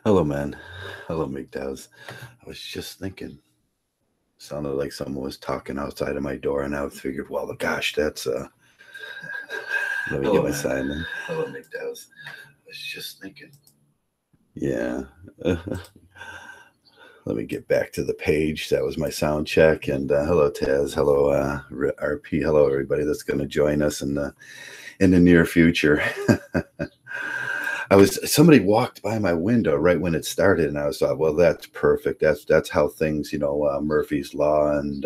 Hello, man. Hello, Mgtows. I was just thinking, sounded like someone was talking outside of my door, and I figured, well, gosh, that's let me Hello, get my man. sign in. Hello, Mgtow. I was just thinking. Yeah. Let me get back to the page. That was my sound check. And hello, Taz. Hello, RP. Hello, everybody that's going to join us in the near future. Somebody walked by my window right when it started, and I was thought, well, that's perfect. That's how things, Murphy's Law and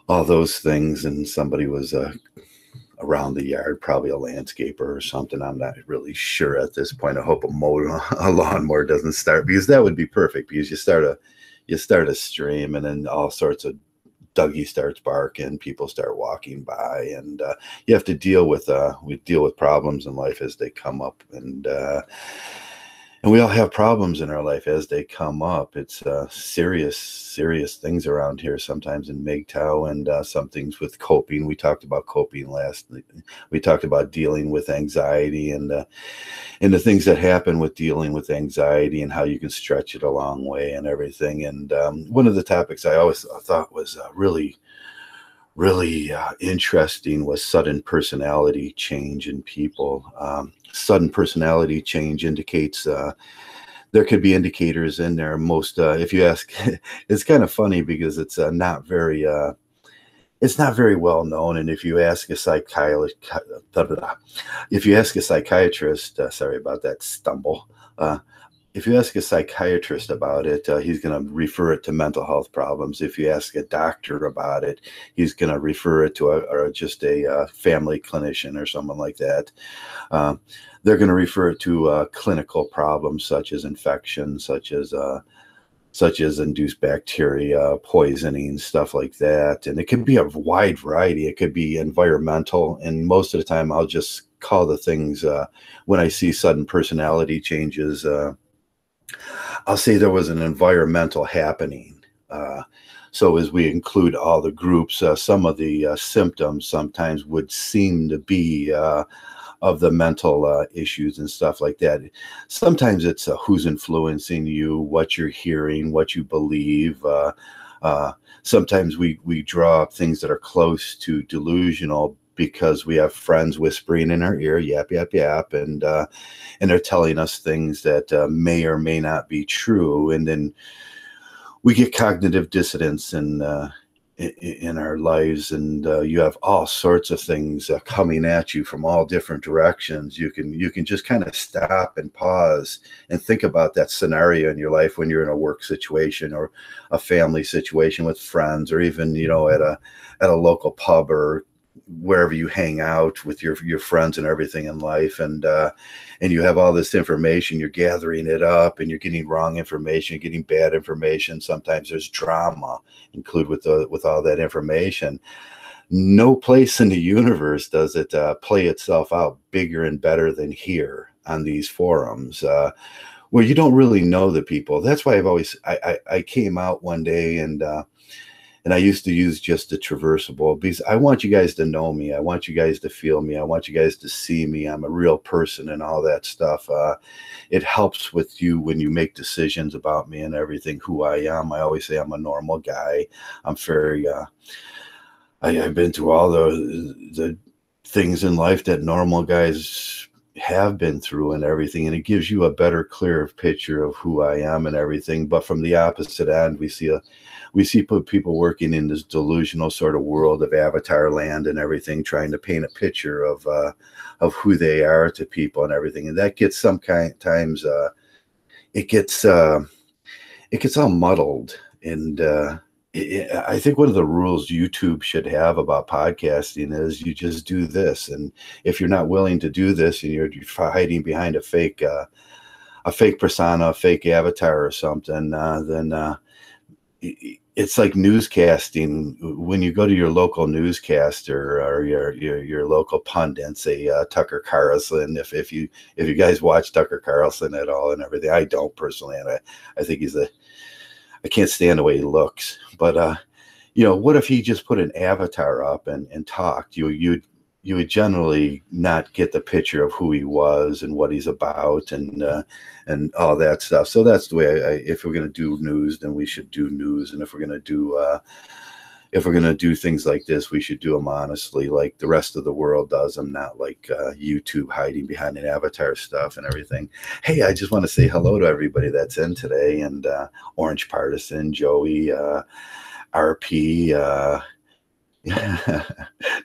all those things. And somebody was around the yard, probably a landscaper or something. I'm not really sure at this point. I hope a lawnmower doesn't start, because that would be perfect, because you start a stream, and then all sorts of Dougie starts barking, people start walking by, and you have to we deal with problems in life as they come up, and we all have problems in our life as they come up. It's serious things around here sometimes in Mgtow, and some things with coping. We talked about coping we talked about dealing with anxiety, and the things that happen with dealing with anxiety, and how you can stretch it a long way and everything. And one of the topics I always thought was really interesting was sudden personality change in people. Sudden personality change indicates there could be indicators in there. Most, if you ask, it's kind of funny because it's not very well known. And if you ask a psychiatrist, sorry about that stumble. If you ask a psychiatrist about it, he's going to refer it to mental health problems. If you ask a doctor about it, he's going to refer it to just a family clinician or someone like that. They're going to refer it to clinical problems such as infection, such as induced bacteria, poisoning, stuff like that. And it can be a wide variety. It could be environmental. And most of the time, I'll just call the things, when I see sudden personality changes, I'll say there was an environmental happening. So as we include all the groups, some of the symptoms sometimes would seem to be of the mental issues and stuff like that. Sometimes it's who's influencing you, what you're hearing, what you believe. Sometimes we draw up things that are close to delusional because we have friends whispering in our ear, yap, yap, yap, and they're telling us things that may or may not be true. And then we get cognitive dissonance in our lives, and you have all sorts of things coming at you from all different directions. You can just kind of stop and pause and think about that scenario in your life when you're in a work situation or a family situation with friends, or even at a local pub or wherever you hang out with your friends and everything in life, and you have all this information, you're gathering it up, and you're getting wrong information, you're getting bad information. Sometimes there's drama included with all that information. No place in the universe does it play itself out bigger and better than here on these forums, where you don't really know the people. That's why I came out one day, and I used to use just the Traversable, because I want you guys to know me. I want you guys to feel me. I want you guys to see me. I'm a real person and all that stuff. It helps with you when you make decisions about me and everything, who I am. I always say I'm a normal guy. I'm very, I've been through all the things in life that normal guys have been through and everything, and it gives you a better, clearer picture of who I am and everything. But from the opposite end, we see people working in this delusional sort of world of avatar land and everything, trying to paint a picture of who they are to people and everything, and that gets sometimes it gets all muddled. And I think one of the rules YouTube should have about podcasting is you just do this, and if you're not willing to do this and you're hiding behind a fake persona, a fake avatar or something, then it's like newscasting. When you go to your local newscaster or your local pundit, say Tucker Carlson, if you guys watch Tucker Carlson at all and everything. I don't personally, and I think I can't stand the way he looks. But what if he just put an avatar up and talked? you would generally not get the picture of who he was and what he's about and all that stuff. So that's the way if we're going to do news, then we should do news. And if we're going to do things like this, we should do them honestly, like the rest of the world does them, not like YouTube hiding behind an avatar stuff and everything. Hey, I just want to say hello to everybody that's in today, and Orange Partisan, Joey, RP,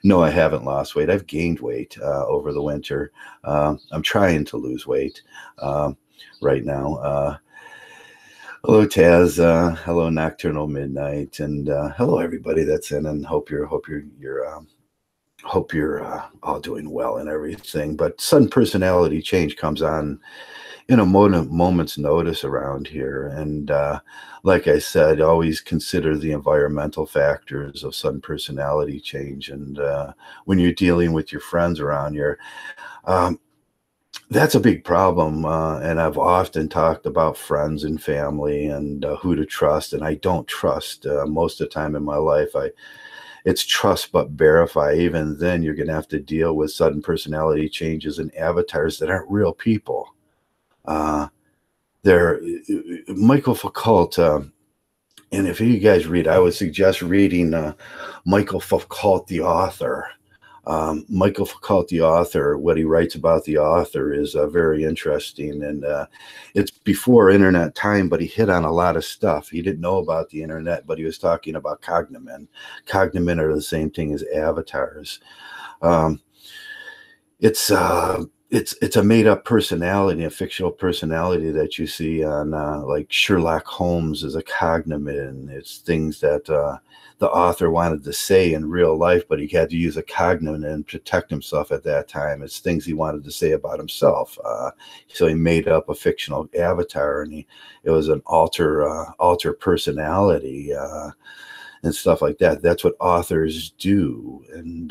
no, I haven't lost weight. I've gained weight over the winter. I'm trying to lose weight right now. Hello, Taz. Hello, Nocturnal Midnight, and hello everybody that's in. And hope you're all doing well and everything. But sudden personality change comes on in a moment's notice around here. And like I said, always consider the environmental factors of sudden personality change. And when you're dealing with your friends around here, that's a big problem. And I've often talked about friends and family and who to trust. And I don't trust most of the time in my life. It's trust but verify. Even then, you're going to have to deal with sudden personality changes and avatars that aren't real people. Michael Foucault, and if you guys read, I would suggest reading Michael Foucault, the author. Michael Foucault, the author, what he writes about the author is very interesting. And it's before internet time, but he hit on a lot of stuff. He didn't know about the internet, but he was talking about cognomen. Cognomen are the same thing as avatars. It's a made-up personality, a fictional personality that you see on like Sherlock Holmes as a cognomen. It's things that the author wanted to say in real life, but he had to use a cognomen and protect himself at that time. It's things he wanted to say about himself. So he made up a fictional avatar, and it was an alter personality. And stuff like that. That's what authors do. And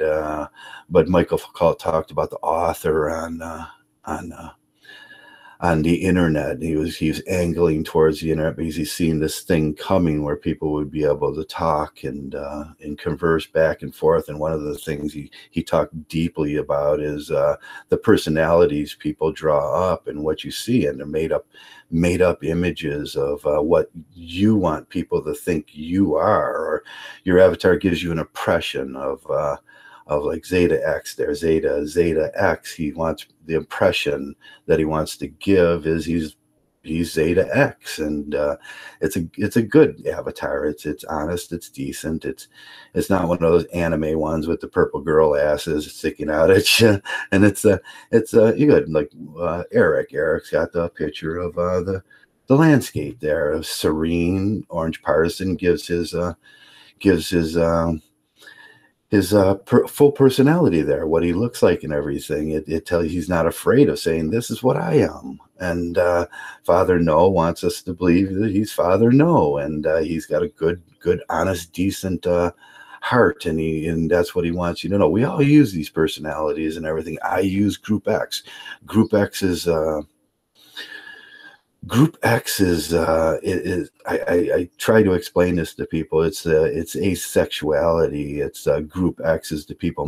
but Michael Foucault talked about the author on the internet. He was angling towards the internet because he's seen this thing coming where people would be able to talk and converse back and forth. And one of the things he talked deeply about is the personalities people draw up and what you see, and they're made up images of what you want people to think you are, or your avatar gives you an impression of like Zeta X there, Zeta X. He wants the impression that he wants to give is he's Zeta X, and it's a good avatar. It's honest, it's decent. It's not one of those anime ones with the purple girl asses sticking out at you. And it's you good, like Eric. Eric's got the picture of the landscape there, serene. Orange Partisan gives his full personality there, what he looks like and everything. It tells you he's not afraid of saying, this is what I am. And Father No wants us to believe that he's Father No, and he's got a good, honest, decent heart, and that's what he wants you to know. We all use these personalities and everything. I use Group X. Group X is I try to explain this to people. It's asexuality. It's Group X is the people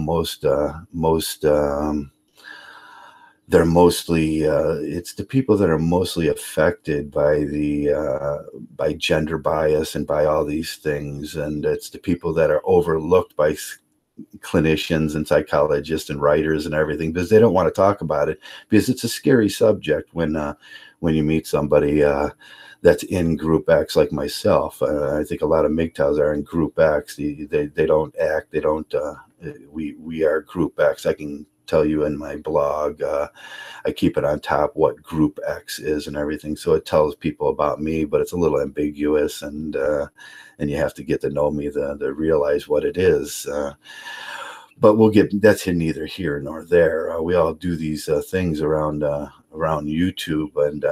they're mostly it's the people that are mostly affected by by gender bias and by all these things, and it's the people that are overlooked by clinicians and psychologists and writers and everything, because they don't want to talk about it, because it's a scary subject when you meet somebody that's in Group X, like myself. I think a lot of Mgtows are in Group X. They don't act. They don't. We are Group X. I can tell you in my blog. I keep it on top what Group X is and everything, so it tells people about me, but it's a little ambiguous, and you have to get to know me to realize what it is. But that's neither here nor there. We all do these things around YouTube, and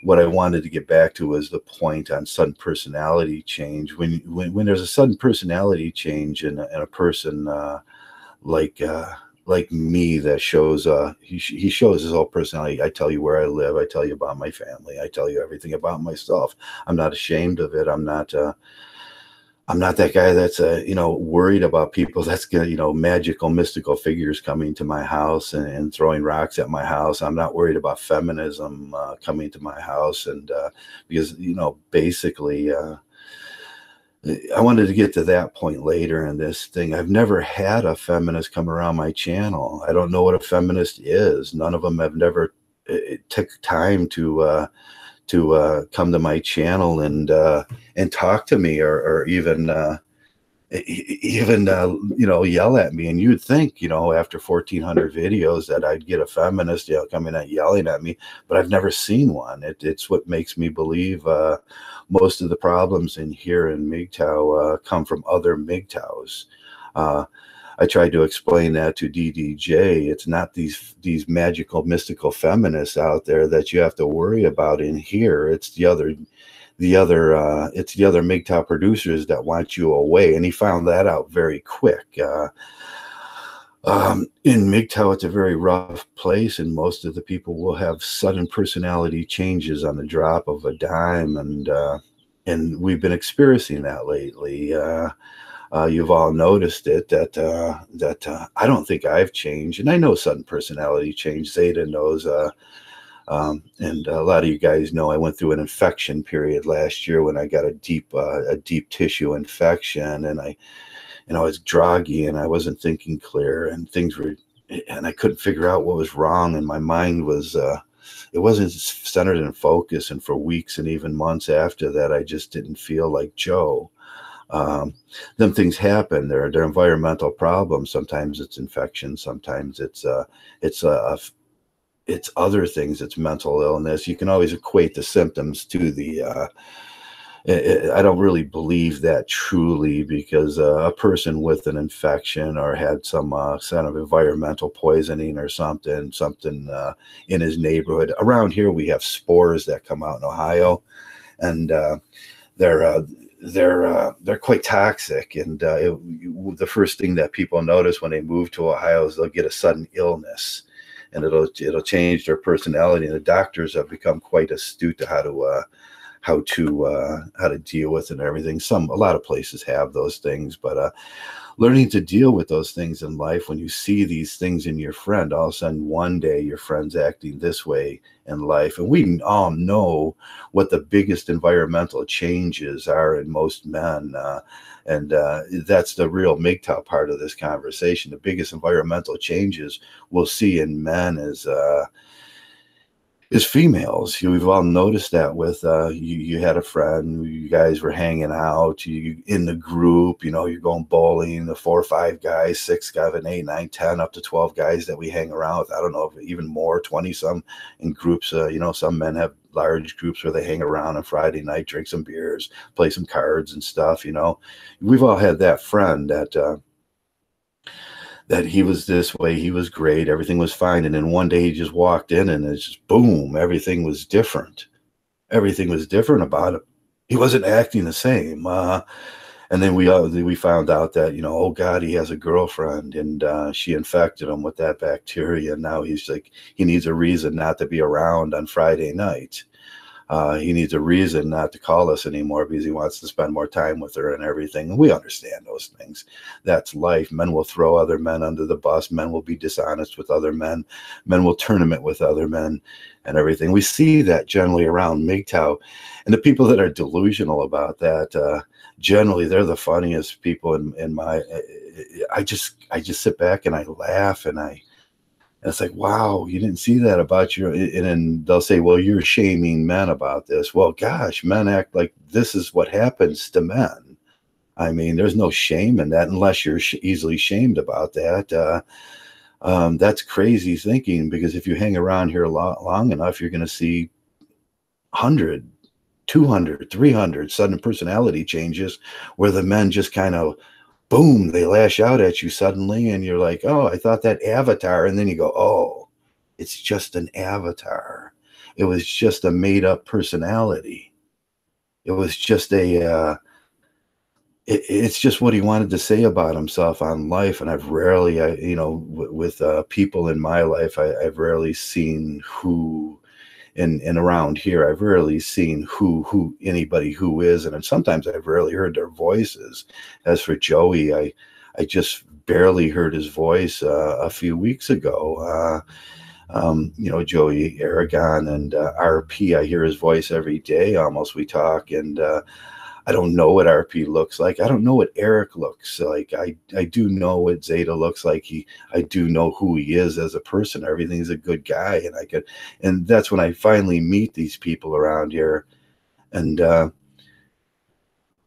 what I wanted to get back to was the point on sudden personality change. When there's a sudden personality change in a person like me, that shows he shows his whole personality. I tell you where I live. I tell you about my family. I tell you everything about myself. I'm not ashamed of it. I'm not I'm not that guy that's worried about people that's gonna, magical mystical figures coming to my house and throwing rocks at my house. I'm not worried about feminism coming to my house, and because basically I wanted to get to that point later in this thing. I've never had a feminist come around my channel. I don't know what a feminist is. None of them have never took time to come to my channel and talk to me, or even yell at me. And you'd think, after 1,400 videos, that I'd get a feminist coming out yelling at me, but I've never seen one. It's what makes me believe most of the problems in here in Mgtow come from other Mgtows. I tried to explain that to DDJ. It's not these magical, mystical feminists out there that you have to worry about in here. It's the other Mgtow producers that want you away. And he found that out very quick. In Mgtow, it's a very rough place, and most of the people will have sudden personality changes on the drop of a dime, and we've been experiencing that lately. You've all noticed it, that I don't think I've changed, and I know sudden personality change. Zeta knows, and a lot of you guys know I went through an infection period last year when I got a deep tissue infection, and I was groggy and I wasn't thinking clear, and I couldn't figure out what was wrong, and my mind was it wasn't centered in focus, and for weeks and even months after that, I just didn't feel like Joe. Then things happen. They're environmental problems. Sometimes it's infection. Sometimes it's other things. It's mental illness. You can always equate the symptoms to the. I don't really believe that truly, because a person with an infection or had some kind of environmental poisoning or something in his neighborhood. Around here, we have spores that come out in Ohio, and they're quite toxic, and the first thing that people notice when they move to Ohio is they'll get a sudden illness, and it'll change their personality. And the doctors have become quite astute to how to deal with it and everything. A lot of places have those things, but learning to deal with those things in life, when you see these things in your friend, all of a sudden one day your friend's acting this way in life. And we all know what the biggest environmental changes are in most men, and that's the real Mgtow part of this conversation. The biggest environmental changes we'll see in men is females. We've all noticed that with you had a friend, you guys were hanging out, you in the group, you're going bowling, the 4 or 5 guys, 6, 7, 8, 9, 10, up to 12 guys that we hang around with. I don't know, if even more, 20 some in groups. Some men have large groups where they hang around on Friday night, drink some beers, play some cards and stuff. We've all had that friend that he was this way, he was great, everything was fine, and then one day he just walked in and it's just boom, everything was different. Everything was different about him. He wasn't acting the same. And then we found out that, oh God, he has a girlfriend, and she infected him with that bacteria, and now he's like, he needs a reason not to be around on Friday night. He needs a reason not to call us anymore because he wants to spend more time with her and everything. And we understand those things. That's life. Men will throw other men under the bus. Men will be dishonest with other men. Men will tournament with other men and everything. We see that generally around Mgtow. And the people that are delusional about that, generally, they're the funniest people in my. I just sit back and I laugh, and it's like, wow, you didn't see that about you. And then they'll say, well, you're shaming men about this. Well, gosh, men act like this is what happens to men. I mean, there's no shame in that unless you're easily shamed about that. That's crazy thinking, because if you hang around here long enough, you're going to see 100, 200, 300 sudden personality changes where the men just kind of, boom, they lash out at you suddenly, and you're like, oh, I thought that avatar. And then you go, oh, it's just an avatar. It was just a made up personality. It was just it's just what he wanted to say about himself on life. And I've rarely, with people in my life, I've rarely seen who and around here, I've rarely seen anybody who is, and sometimes I've rarely heard their voices. As for Joey, I just barely heard his voice a few weeks ago. Joey Aragon and RP, I hear his voice every day almost. We talk, and I don't know what RP looks like. I don't know what Eric looks like. I do know what Zeta looks like. I do know who he is as a person. Everything's a good guy, and that's when I finally meet these people around here, and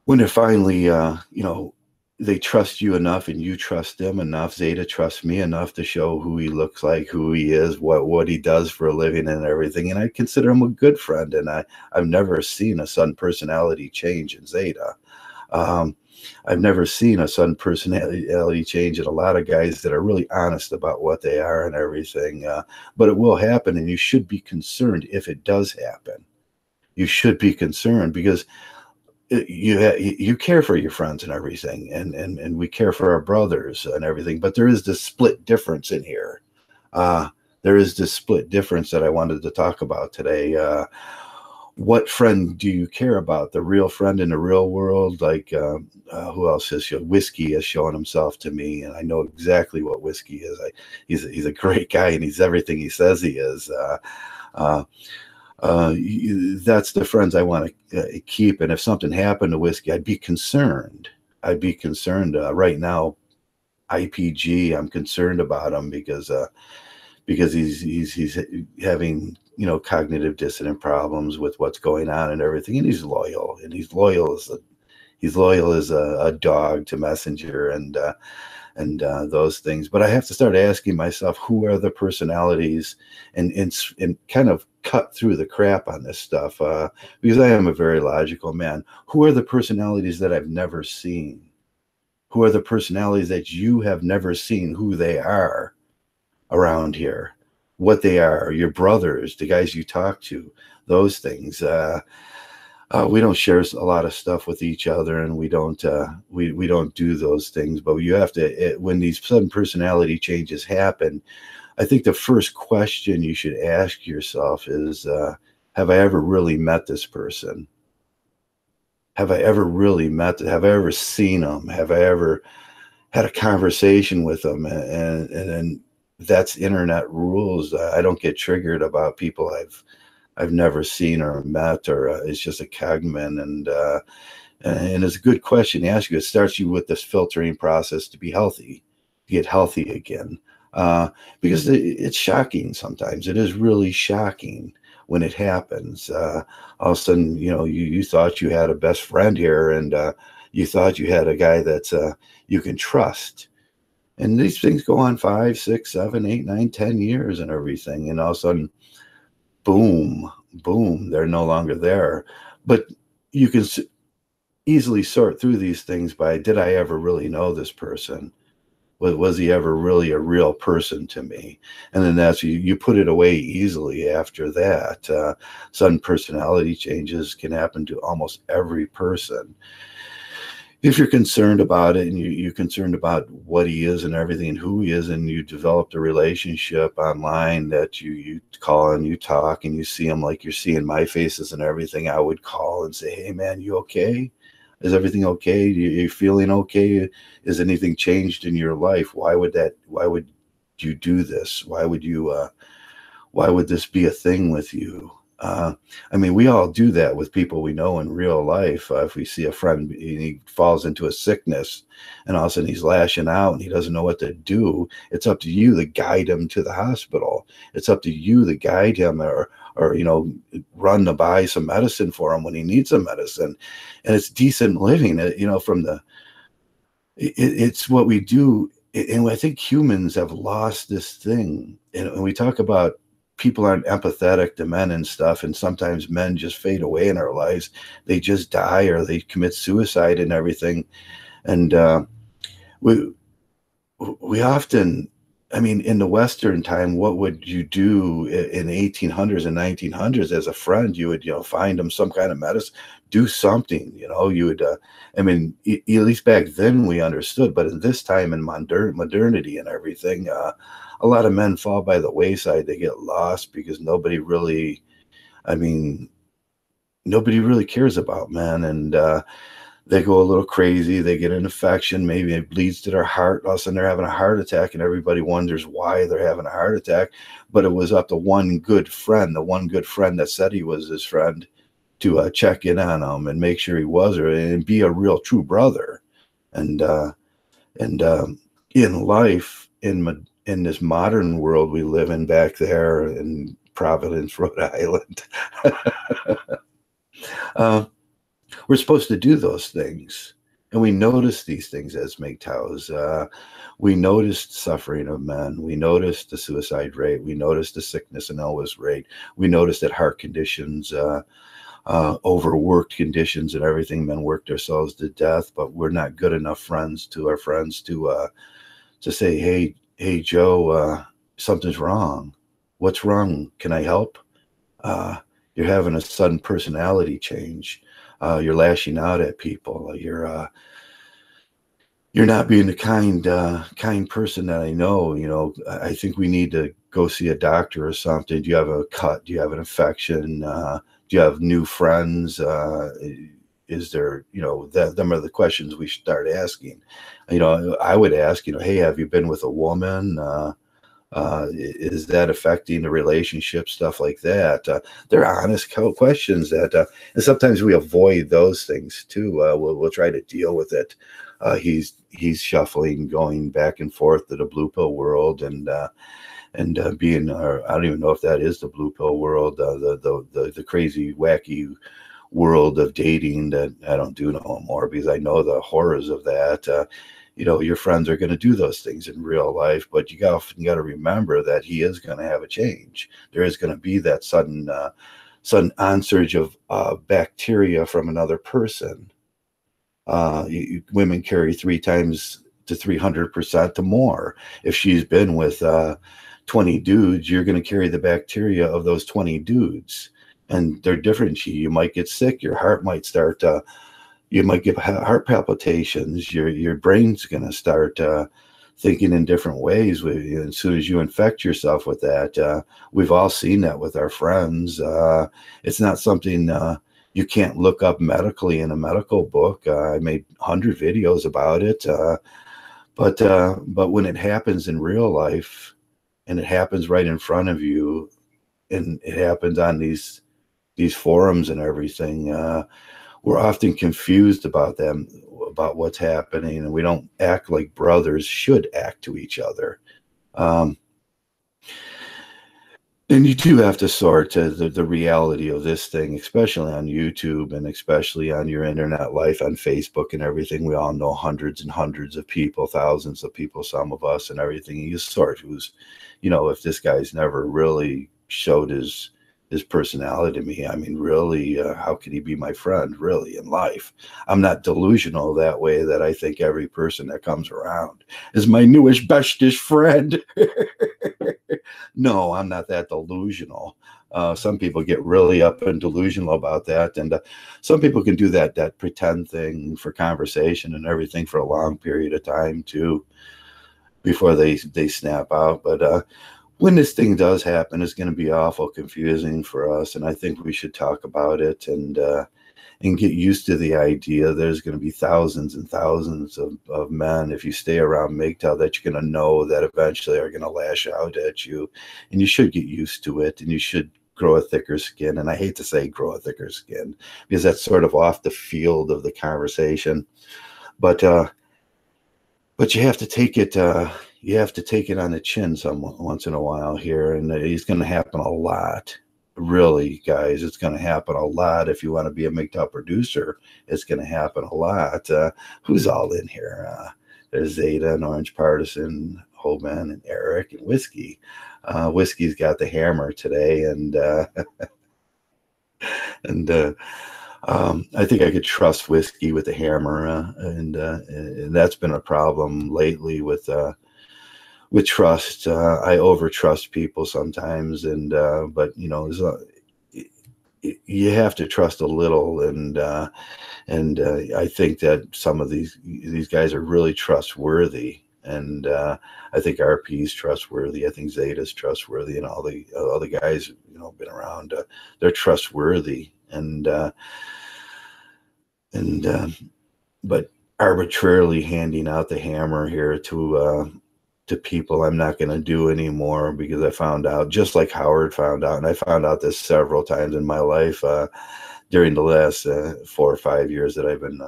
when they're finally, they trust you enough and you trust them enough. Zeta trusts me enough to show who he looks like, who he is, what he does for a living and everything. And I consider him a good friend. And I've never seen a sudden personality change in Zeta. I've never seen a sudden personality change in a lot of guys that are really honest about what they are and everything. But it will happen, and you should be concerned if it does happen. You should be concerned because you care for your friends and everything, and we care for our brothers and everything, but there is this split difference in here. There is this split difference that I wanted to talk about today. What friend do you care about? The real friend in the real world? Like who else has shown? Whiskey has shown himself to me, and I know exactly what Whiskey is. He's a great guy, and he's everything he says he is. That's the friends I want to keep. And if something happened to Whiskey, I'd be concerned. Right now, IPG, I'm concerned about him because he's having, cognitive dissonant problems with what's going on and everything. And he's loyal as a dog to Messenger and those things. But I have to start asking myself, who are the personalities, and kind of cut through the crap on this stuff, because I am a very logical man. Who are the personalities that I've never seen? Who are the personalities that you have never seen who they are around here? What they are, your brothers, the guys you talk to, those things. We don't share a lot of stuff with each other, and we don't do those things. But you have to, when these sudden personality changes happen, I think the first question you should ask yourself is, have I ever really met this person? Have I ever really met them? Have I ever seen them? Have I ever had a conversation with them? And that's internet rules. I don't get triggered about people I've never seen or met, or it's just a cogman. And it's a good question to ask you. It starts you with this filtering process to be healthy, to get healthy again. Because it's shocking sometimes. It is really shocking when it happens. All of a sudden, you thought you had a best friend here, and you thought you had a guy that's you can trust. And these things go on 5, 6, 7, 8, 9, 10 years and everything. And all of a sudden, boom, they're no longer there. But you can easily sort through these things by, did I ever really know this person? Was he ever really a real person to me? And then that's, you put it away easily after that. Sudden personality changes can happen to almost every person. If you're concerned about it, and you're concerned about what he is and everything and who he is, and you developed a relationship online that you call and you talk and you see him like you're seeing my faces and everything, I would call and say, hey man, you okay? Is everything okay? Are you feeling okay? Is anything changed in your life? Why would you do this? Why would this be a thing with you? We all do that with people we know in real life. If we see a friend and he falls into a sickness and all of a sudden he's lashing out and he doesn't know what to do, it's up to you to guide him to the hospital. It's up to you to guide him or run to buy some medicine for him when he needs some medicine. And it's decent living, it's what we do. And I think humans have lost this thing. And we talk about people aren't empathetic to men and stuff, and sometimes men just fade away in our lives. They just die or they commit suicide and everything. And we often, in the Western time, what would you do in the 1800s and 1900s as a friend? You would, find them some kind of medicine, do something, you would, at least back then we understood, but in this time in modernity and everything, a lot of men fall by the wayside. They get lost because nobody really I mean, nobody really cares about men, and they go a little crazy. They get an infection. Maybe it bleeds to their heart. All of a sudden, they're having a heart attack, and everybody wonders why they're having a heart attack. But it was up to one good friend, the one good friend that said he was his friend, to check in on him and make sure he was, or and be a real true brother. And in life, in this modern world we live in back there in Providence, Rhode Island, we're supposed to do those things. And we notice these things as Mgtows. We noticed suffering of men. We noticed the suicide rate. We noticed the sickness and illness rate. We noticed that heart conditions, overworked conditions and everything. Men work themselves to death, but we're not good enough friends to our friends to say, hey, Joe, something's wrong. What's wrong? Can I help? You're having a sudden personality change. You're lashing out at people. You're not being the kind person that I know. You know, I think we need to go see a doctor or something. Do you have a cut? Do you have an infection? Do you have new friends? Is there, you know, them are the questions we should start asking. You know, I would ask, you know, hey, have you been with a woman? Is that affecting the relationship? Stuff like that. They're honest questions that, and sometimes we avoid those things too. We'll try to deal with it. He's shuffling, going back and forth to the blue pill world, and being, I don't even know if that is the blue pill world, the crazy, wacky world of dating that I don't do no more, because I know the horrors of that. You know, your friends are going to do those things in real life, but you got to remember that he is going to have a change. There is going to be that sudden onsurge of bacteria from another person. Women carry 3 times to 300% to more. If she's been with 20 dudes, you're going to carry the bacteria of those 20 dudes, and they're different. You might get sick. Your heart might start. You might get heart palpitations. Your brain's going to start thinking in different ways. As soon as you infect yourself with that, we've all seen that with our friends. It's not something you can't look up medically in a medical book. I made 100 videos about it, but when it happens in real life, and it happens right in front of you, and it happens on these forums and everything, we're often confused about what's happening, and we don't act like brothers should act to each other. And you do have to sort the reality of this thing, especially on YouTube and especially on your internet life, on Facebook and everything. We all know hundreds and hundreds of people, thousands of people, some of us, and everything. You sort who's, you know, if this guy's never really showed his personality to me, I mean, really, how could he be my friend, really, in life? I'm not delusional that way, that I think every person that comes around is my newest, bestest friend. No, I'm not that delusional. Some people get really up and delusional about that, and some people can do that pretend thing for conversation and everything for a long period of time too, before they snap out. But when this thing does happen, it's going to be awful confusing for us, and I think we should talk about it and get used to the idea there's going to be thousands and thousands of men, if you stay around Mgtow, that you're going to know that eventually are going to lash out at you, and you should get used to it, and you should grow a thicker skin. And I hate to say grow a thicker skin, because that's sort of off the field of the conversation, but you have to take it. You have to take it on the chin once in a while here, and it's going to happen a lot. Really, guys, it's going to happen a lot. If you want to be a Mgtow producer, it's going to happen a lot. Who's all in here? There's Zeta and Orange Partisan, Hoban and Eric and Whiskey. Whiskey's got the hammer today, and I think I could trust Whiskey with the hammer, and that's been a problem lately with trust. I over trust people sometimes, and but you know, you have to trust a little, and I think that some of these guys are really trustworthy, And I think RP is trustworthy. I think Zeta's trustworthy, and all the guys been around. They're trustworthy, and but arbitrarily handing out the hammer here to people, I'm not going to do anymore, because I found out, just like Howard found out, and I found out this several times in my life during the last 4 or 5 years that I've been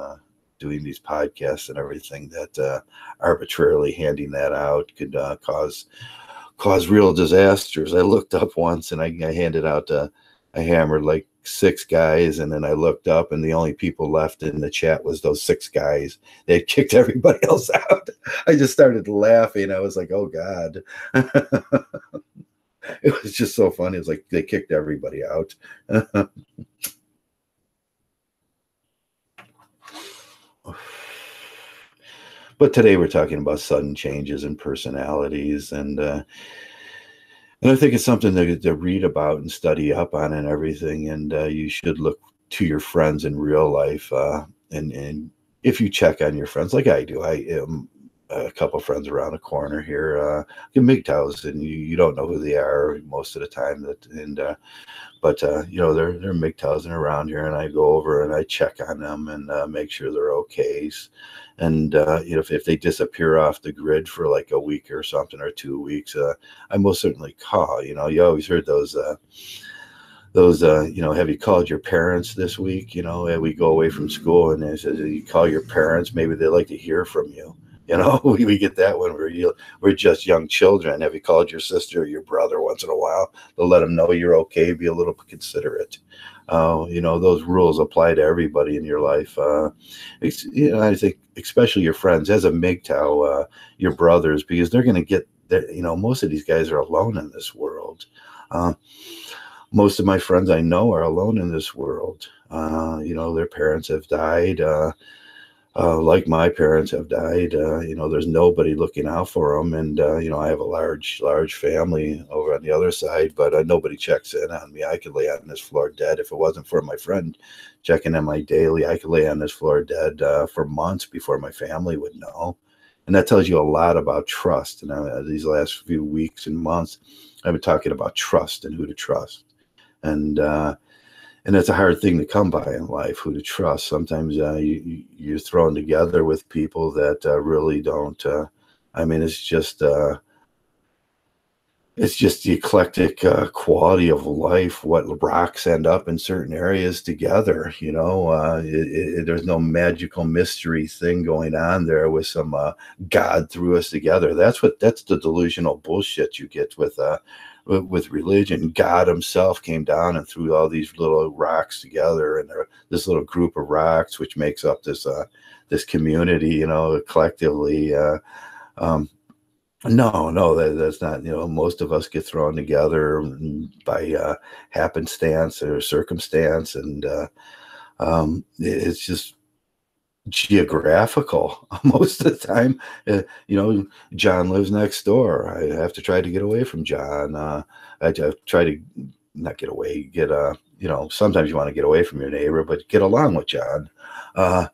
doing these podcasts and everything, that arbitrarily handing that out could cause real disasters. I looked up once, and I handed out I hammered like 6 guys, and then I looked up, and the only people left in the chat was those 6 guys. They had kicked everybody else out. I just started laughing. I was like, oh God. It was just so funny. It was like they kicked everybody out. But today we're talking about sudden changes in personalities, and I think it's something to read about and study up on and everything. And you should look to your friends in real life. And if you check on your friends, like I do, I am a couple friends around the corner here, Mgtows, and you don't know who they are most of the time. But they're Mgtows and around here, and I go over and I check on them and make sure they're okay. And if they disappear off the grid for like a week or something, or 2 weeks, I most certainly call. You always heard those have you called your parents this week? We go away from school, and they said, you call your parents, maybe they'd like to hear from you. We get that when we're just young children. Have you called your sister or your brother once in a while to let them know you're okay? Be a little considerate. Those rules apply to everybody in your life. I think especially your friends, as a Mgtow, your brothers, because they're going to get there. Most of these guys are alone in this world. Most of my friends I know are alone in this world. Their parents have died. Like my parents have died. There's nobody looking out for them. And, I have a large family over on the other side, but nobody checks in on me. I could lay on this floor dead. If it wasn't for my friend checking on my daily, I could lay on this floor dead for months before my family would know. And that tells you a lot about trust. And these last few weeks and months, I've been talking about trust and who to trust. And that's a hard thing to come by in life, who to trust. Sometimes you're thrown together with people that really don't. It's just the eclectic quality of life. What rocks end up in certain areas together. There's no magical mystery thing going on there with some God threw us together. That's the delusional bullshit you get with religion. God himself came down and threw all these little rocks together, and this little group of rocks, which makes up this community, collectively. No, that's not. Most of us get thrown together by happenstance or circumstance, and it's just geographical most of the time. John lives next door. I have to try to get away from John. I try to not get away, sometimes you want to get away from your neighbor, but get along with John. I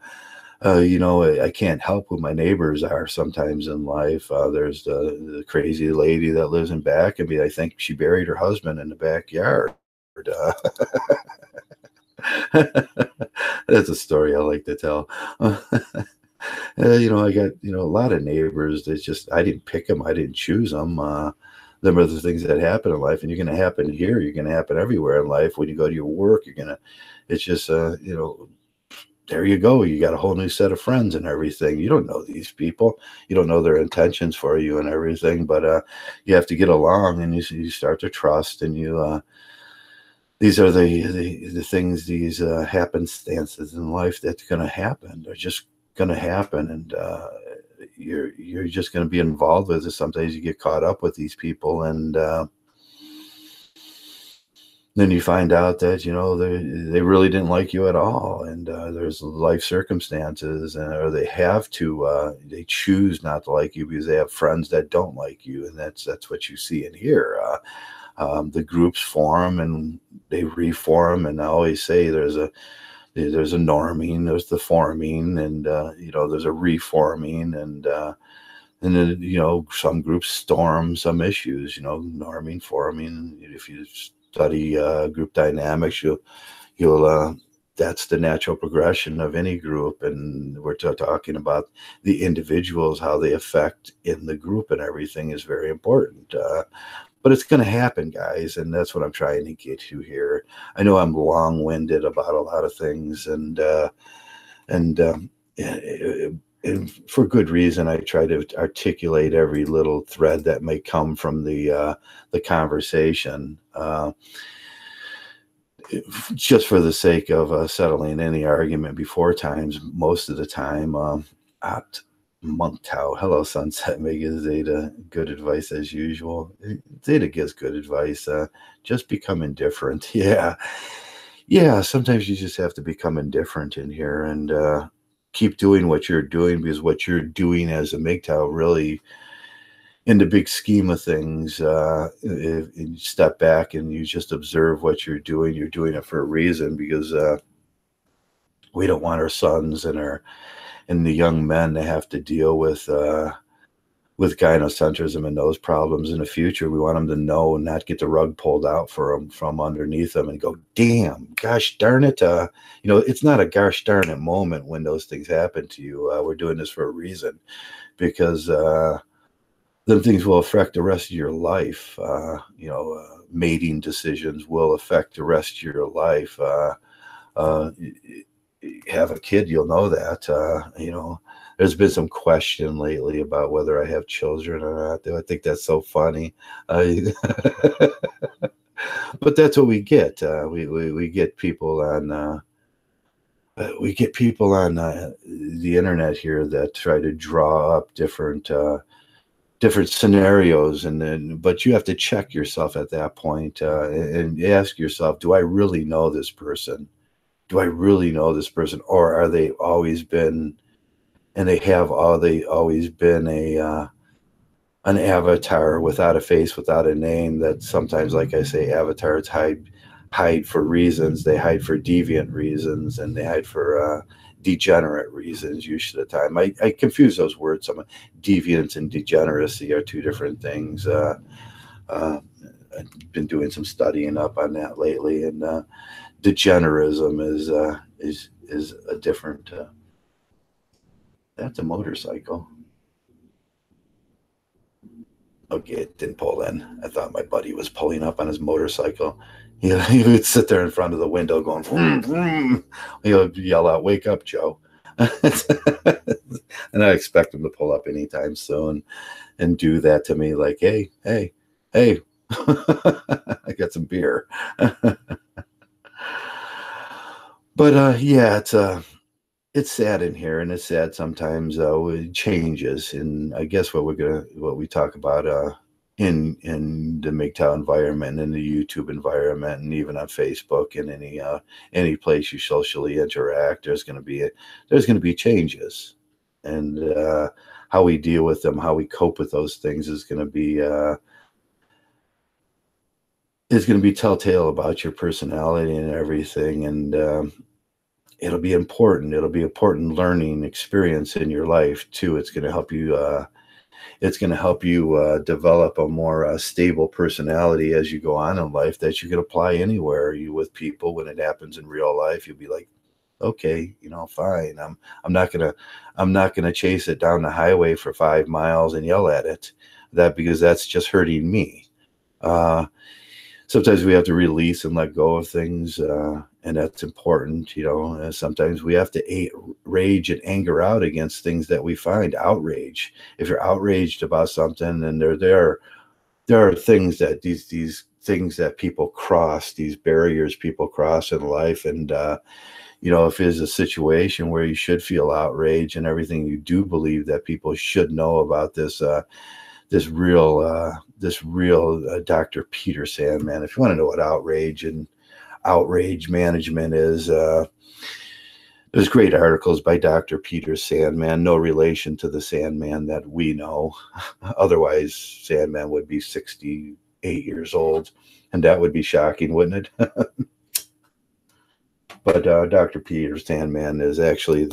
can't help who my neighbors are sometimes in life. There's the crazy lady that lives in back of me. I think she buried her husband in the backyard. That's a story I like to tell. I got, a lot of neighbors that just, I didn't pick them. I didn't choose them. Them are the things that happen in life, and you're going to happen here. You're going to happen everywhere in life. When you go to your work, it's just, there you go. You got a whole new set of friends and everything. You don't know these people. You don't know their intentions for you and everything, but you have to get along, and you start to trust, and these are the things, these happenstances in life that's going to happen. They're just going to happen, and you're just going to be involved with it. Sometimes you get caught up with these people, and then you find out that they really didn't like you at all, and there's life circumstances, or they choose not to like you because they have friends that don't like you, and that's what you see and hear. The groups form and they reform, and I always say there's a norming, there's the forming, and there's a reforming, and And then, some groups storm some issues, norming, forming. If you study group dynamics, you'll that's the natural progression of any group. And we're talking about the individuals, how they affect in the group, and everything is very important. But it's going to happen, guys, and that's what I'm trying to get to here. I know I'm long-winded about a lot of things, and and for good reason. I try to articulate every little thread that may come from the conversation, just for the sake of settling any argument before times. Most of the time, at Monkgtow, hello Sunset Mega Zeta, good advice as usual. Zeta gives good advice. Just become indifferent. Yeah. Sometimes you just have to become indifferent in here, and keep doing what you're doing, because what you're doing as a Mgtow really, in the big scheme of things, if you step back and you just observe what you're doing it for a reason, because we don't want our sons and the young men to have to deal with gynocentrism and those problems in the future. We want them to know and not get the rug pulled out from underneath them and go, damn, gosh darn it. It's not a gosh darn it moment when those things happen to you. We're doing this for a reason, because then things will affect the rest of your life. Mating decisions will affect the rest of your life. Have a kid, you'll know that. There's been some question lately about whether I have children or not. I think that's so funny. But that's what we get. We get people on the internet here that try to draw up different scenarios, but you have to check yourself at that point, and ask yourself, do I really know this person? Do I really know this person, or are they always been, and they always been an avatar without a face, without a name? That sometimes, like I say, avatars hide for reasons. They hide for deviant reasons, and they hide for degenerate reasons. Usually, the time I confuse those words. Some deviance and degeneracy are two different things. I've been doing some studying up on that lately, and degenerism is a different. That's a motorcycle. Okay, it didn't pull in. I thought my buddy was pulling up on his motorcycle. He would sit there in front of the window going, vroom, vroom. He would yell out, "Wake up, Joe." And I expect him to pull up anytime soon and do that to me, like, hey, I got some beer. But yeah, it's sad in here, and it's sad sometimes. It changes, and I guess what we talk about in the Mgtow environment, in the YouTube environment, and even on Facebook, and any place you socially interact, there's going to be changes, and how we deal with them, how we cope with those things is going to be telltale about your personality and everything, and it'll be important. It'll be important learning experience in your life too. It's going to help you. It's going to help you develop a more stable personality as you go on in life, that you can apply anywhere. You with people, when it happens in real life, you'll be like, okay, fine. I'm not gonna chase it down the highway for 5 miles and yell at it, because that's just hurting me. Sometimes we have to release and let go of things, and that's important. Sometimes we have to rage and anger out against things that we find. Outrage. If you're outraged about something, and there are things that these things that people cross, these barriers people cross in life, and if there's a situation where you should feel outrage and everything, you do believe that people should know about this real Dr. Peter Sandman. If you want to know what outrage management is, there's great articles by Dr. Peter Sandman. No relation to the Sandman that we know. Otherwise, Sandman would be 68 years old, and that would be shocking, wouldn't it? But Dr. Peter Sandman is actually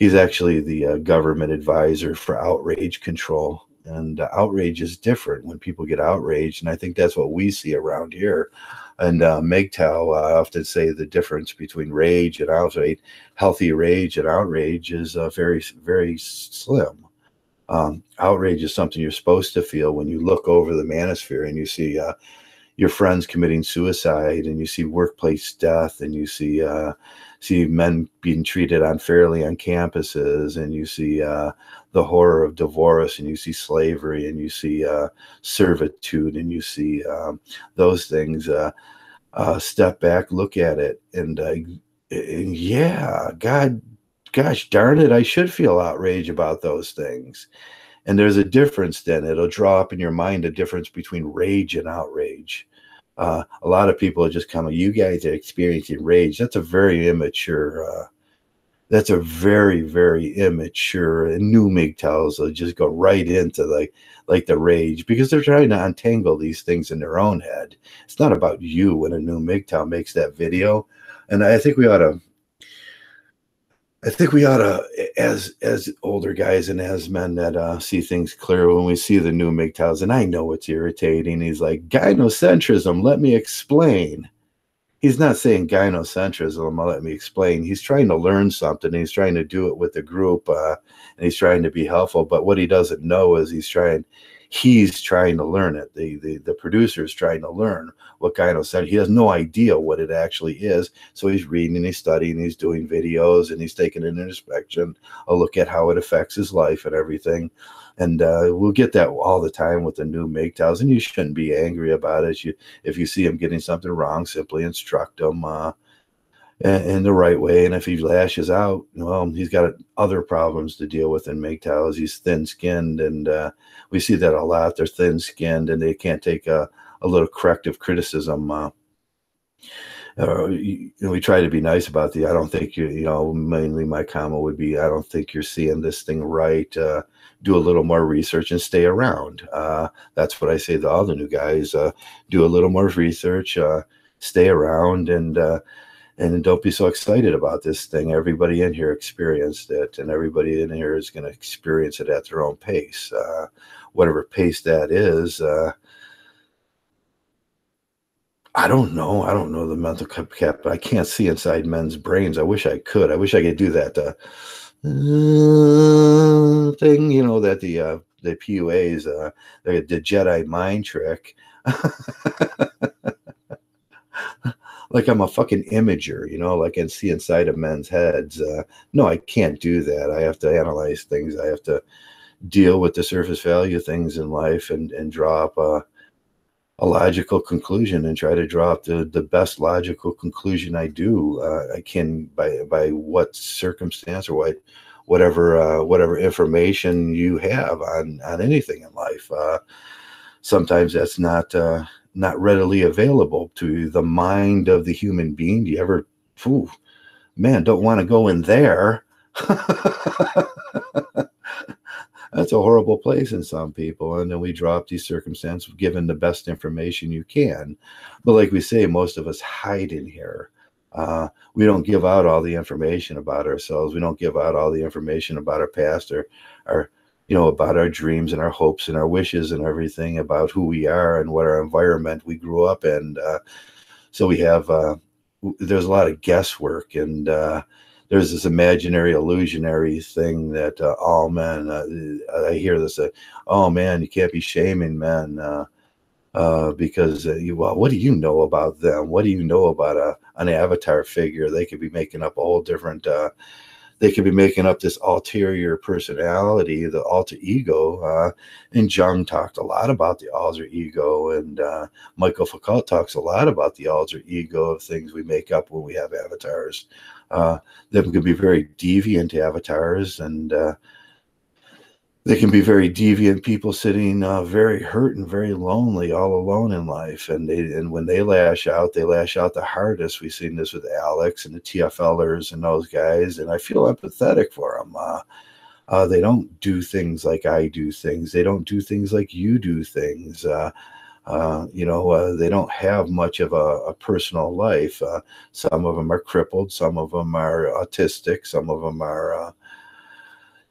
He's actually the government advisor for outrage control. And outrage is different when people get outraged. And I think that's what we see around here. And Mgtow often say the difference between rage and outrage, healthy rage and outrage is very, very slim. Outrage is something you're supposed to feel when you look over the manosphere and you see your friends committing suicide, and you see workplace death, and you see men being treated unfairly on campuses, and you see the horror of divorce, and you see slavery, and you see servitude, and you see those things. Step back, look at it, and yeah, gosh darn it, I should feel outrage about those things. And there's a difference then. It'll draw up in your mind a difference between rage and outrage. A lot of people are just kind of, you guys are experiencing rage. That's a very immature, that's a very, very immature, and new Mgtows will just go right into like the rage, because they're trying to untangle these things in their own head. It's not about you when a new Mgtow makes that video. And I think we ought to, as older guys and as men that see things clear, when we see the new Mgtows, and I know it's irritating, he's like, gynocentrism, let me explain. He's not saying gynocentrism, let me explain. He's trying to learn something. He's trying to do it with the group, and he's trying to be helpful. But what he doesn't know is he's trying to learn it. The producer is trying to learn what gynocentrism. He has no idea what it actually is. So he's reading and he's studying, he's doing videos, and he's taking an introspection, a look at how it affects his life and everything. And we'll get that all the time with the new Mgtows, and you shouldn't be angry about it. If you see him getting something wrong, simply instruct him in the right way. And if he lashes out, well, he's got other problems to deal with in Mgtows. He's thin-skinned, and we see that a lot. They're thin-skinned, and they can't take a little corrective criticism. We try to be nice about I don't think mainly my comment would be, I don't think you're seeing this thing right. Do a little more research and stay around. That's what I say to all the new guys. Do a little more research, stay around, and don't be so excited about this thing. Everybody in here experienced it, and everybody in here is going to experience it at their own pace. Whatever pace that is, I don't know. I don't know the mental cap, but I can't see inside men's brains. I wish I could. I wish I could do that thing, that the PUAs, the Jedi mind trick. Like I'm a fucking imager, like I can see inside of men's heads. No, I can't do that. I have to analyze things. I have to deal with the surface value things in life and draw up a logical conclusion, and try to draw up the best logical conclusion I do. I can by what circumstance or whatever information you have on anything in life. Sometimes that's not readily available to the mind of the human being. Do you ever, don't want to go in there. That's a horrible place in some people. And then we drop these circumstances, given the best information you can. But like we say, most of us hide in here. We don't give out all the information about ourselves. We don't give out all the information about our past, or about our dreams and our hopes and our wishes and everything, about who we are and what our environment we grew up in. So we have, there's a lot of guesswork, and there's this imaginary, illusionary thing that all men, I hear this, oh man, you can't be shaming men because, what do you know about them? What do you know about an avatar figure? They could be making up a whole different, they could be making up this ulterior personality, the alter ego. And Jung talked a lot about the alter ego, and Michael Foucault talks a lot about the alter ego of things we make up when we have avatars. They can be very deviant avatars, and they can be very deviant people sitting very hurt and very lonely, all alone in life. And when they lash out the hardest. We've seen this with Alex and the TFLers and those guys, and I feel empathetic for them. They don't do things like I do things. They don't do things like you do things. They don't have much of a personal life. Some of them are crippled. Some of them are autistic. Some of them are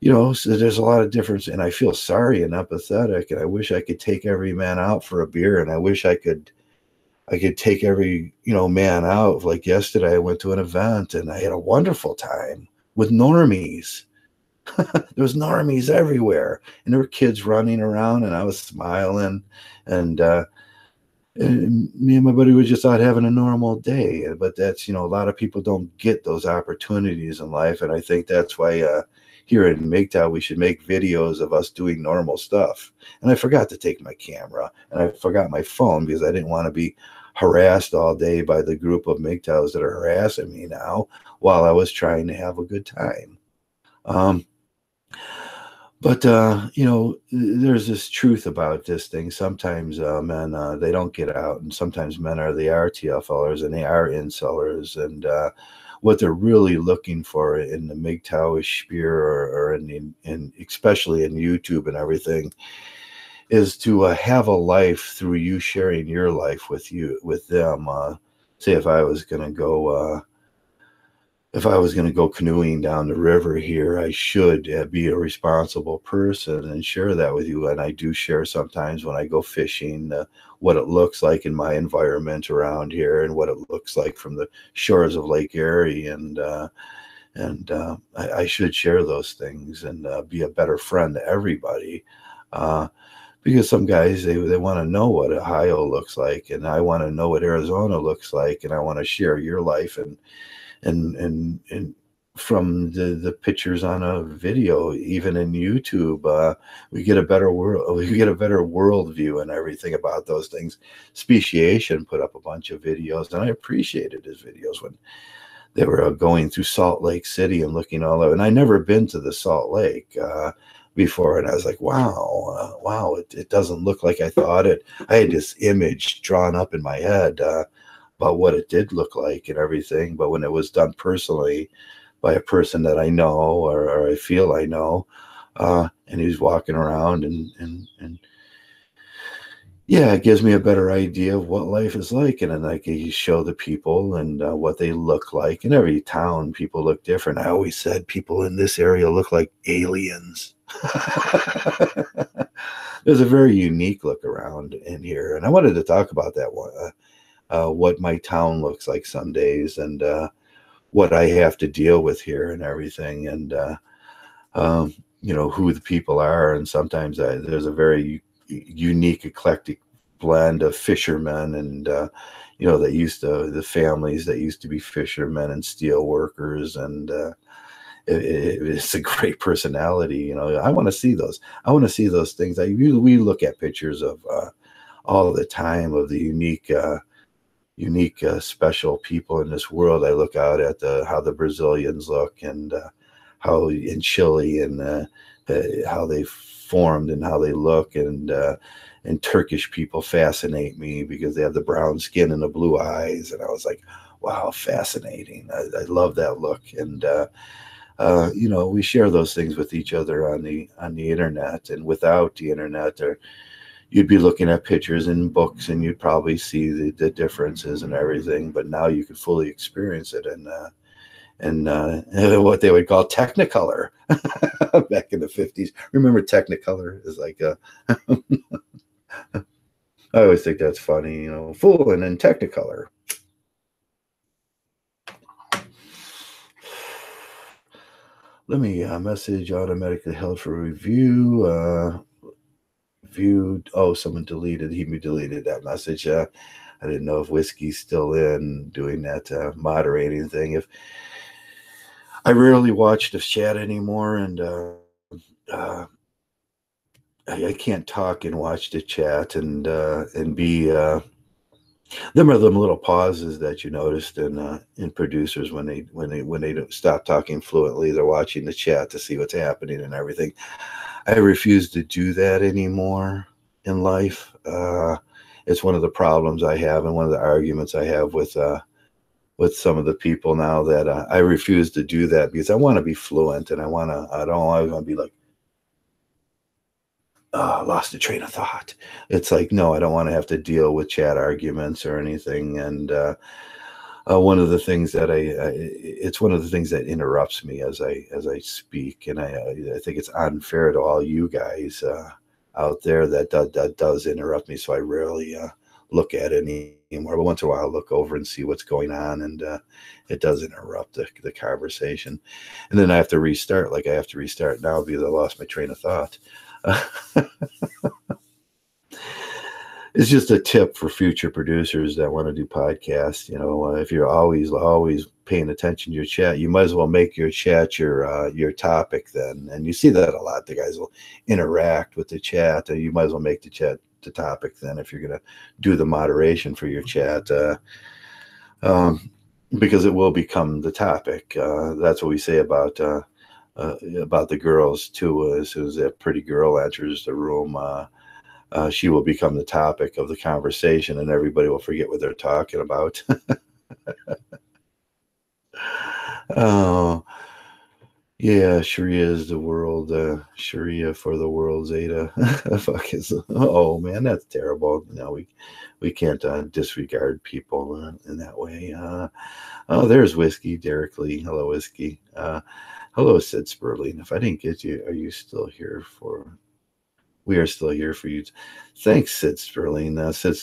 So there's a lot of difference, and I feel sorry and empathetic, and I wish I could take every man out for a beer, and I wish I could take every, man out. Like yesterday, I went to an event and I had a wonderful time with normies. There was normies everywhere, and there were kids running around, and I was smiling, and me and my buddy were just out having a normal day. But that's, a lot of people don't get those opportunities in life, and I think that's why here in Mgtow we should make videos of us doing normal stuff. And I forgot to take my camera, and I forgot my phone because I didn't want to be harassed all day by the group of Mgtows that are harassing me now while I was trying to have a good time. Um, but there's this truth about this thing. Sometimes men they don't get out, and sometimes men are TFLers and they are incellers, and what they're really looking for in the MGTOWish sphere, or in especially in YouTube and everything, is to have a life through you sharing your life with them. Say if I was going to go canoeing down the river here, I should be a responsible person and share that with you. And I do share sometimes when I go fishing, what it looks like in my environment around here and what it looks like from the shores of Lake Erie. I should share those things and be a better friend to everybody. Because some guys, they want to know what Ohio looks like, and I want to know what Arizona looks like, and I want to share your life and from the pictures on a video, even in YouTube, we get a better world. We get a better world view and everything about those things. Speciation put up a bunch of videos, and I appreciated his videos when they were going through Salt Lake City and looking all over. And I never been to the Salt Lake before, and I was like, wow, it doesn't look like I thought it. I had this image drawn up in my head about what it did look like and everything, but when it was done personally by a person that I know, or I feel I know, and he's walking around and yeah, it gives me a better idea of what life is like, and then I can show the people and what they look like. In every town, people look different. I always said people in this area look like aliens. There's a very unique look around in here, and I wanted to talk about that one. What my town looks like some days, and what I have to deal with here and everything, and who the people are. And sometimes there's a very unique, eclectic blend of fishermen and the families that used to be fishermen and steel workers, and it's a great personality. I want to see those. I want to see those things. We look at pictures of all the time of the unique, special people in this world. I look out at how the Brazilians look, and how in Chile, and how they formed and how they look, and Turkish people fascinate me because they have the brown skin and the blue eyes, and I was like, wow, fascinating. I love that look, and we share those things with each other on the internet, and without the internet, you'd be looking at pictures and books, and you'd probably see the differences and everything. But now you could fully experience it in what they would call Technicolor back in the 50s. Remember Technicolor is like I always think that's funny, fooling in Technicolor. Let me message automatically held for review. Viewed. Oh, someone deleted. He deleted that message. I didn't know if Whiskey's still in doing that moderating thing. If I rarely watch the chat anymore, and I can't talk and watch the chat and be. Them are them little pauses that you noticed in producers when they don't stop talking fluently. They're watching the chat to see what's happening and everything. I refuse to do that anymore in life. It's one of the problems I have, and one of the arguments I have with some of the people now, that I refuse to do that because I want to be fluent, and I don't always want to be like, lost a train of thought. It's like, no, I don't want to have to deal with chat arguments or anything. And one of the things that it's one of the things that interrupts me as I speak, and I think it's unfair to all you guys out there that does interrupt me. So I rarely look at it anymore. But once in a while, I'll look over and see what's going on, and it does interrupt the conversation. And then I have to restart. Like I have to restart now because I lost my train of thought. It's just a tip for future producers that want to do podcasts. You know, if you're always paying attention to your chat, you might as well make your chat your topic then. And you see that a lot. The guys will interact with the chat, and you might as well make the chat the topic then if you're going to do the moderation for your chat, because it will become the topic. That's what we say about the girls too. As soon as that pretty girl enters the room, she will become the topic of the conversation, and everybody will forget what they're talking about. Oh, yeah, Sharia is the world. Sharia for the world, Zeta. Fuck is. Oh man, that's terrible. No, we can't disregard people in that way. Oh, there's Whiskey, Derek Lee. Hello, Whiskey. Hello, Sid Sperling. If I didn't get you, are you still here for? We are still here for you. Thanks, Sid Sperling. Sid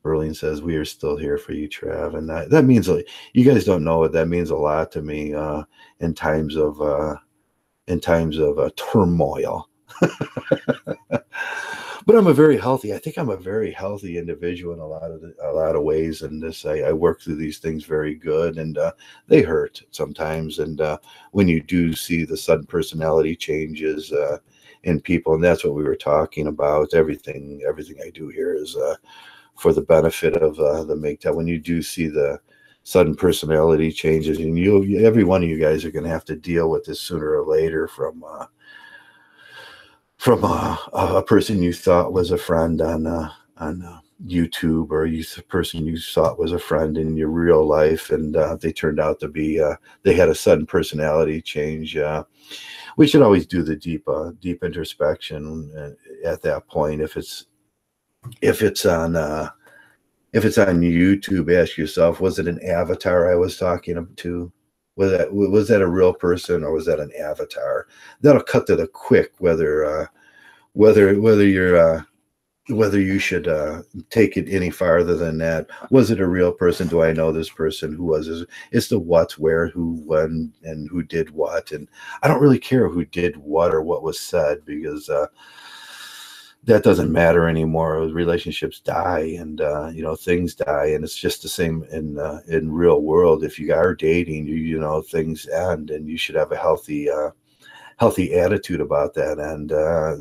Sperling says we are still here for you, Trav, and that means you guys don't know it. That means a lot to me in times of turmoil. But I'm a very healthy. I think I'm a very healthy individual in a lot of ways. And this, I work through these things very good, and they hurt sometimes. And when you do see the sudden personality changes in people, and that's what we were talking about. Everything I do here is for the benefit of the Mgtow. When you do see the sudden personality changes, and every one of you guys are going to have to deal with this sooner or later from a person you thought was a friend on YouTube, or a person you thought was a friend in your real life, and they turned out to be they had a sudden personality change. We should always do the deep introspection at that point. If it's on YouTube, ask yourself: was it an avatar I was talking to? Was that a real person, or was that an avatar? That'll cut to the quick whether you should take it any farther than that. Was it a real person? Do I know this person? Who was this? It's the what, where, who, when, and who did what. And I don't really care who did what or what was said, because that doesn't matter anymore. Relationships die, and things die, and it's just the same in real world. If you are dating, things end, and you should have a healthy attitude about that. And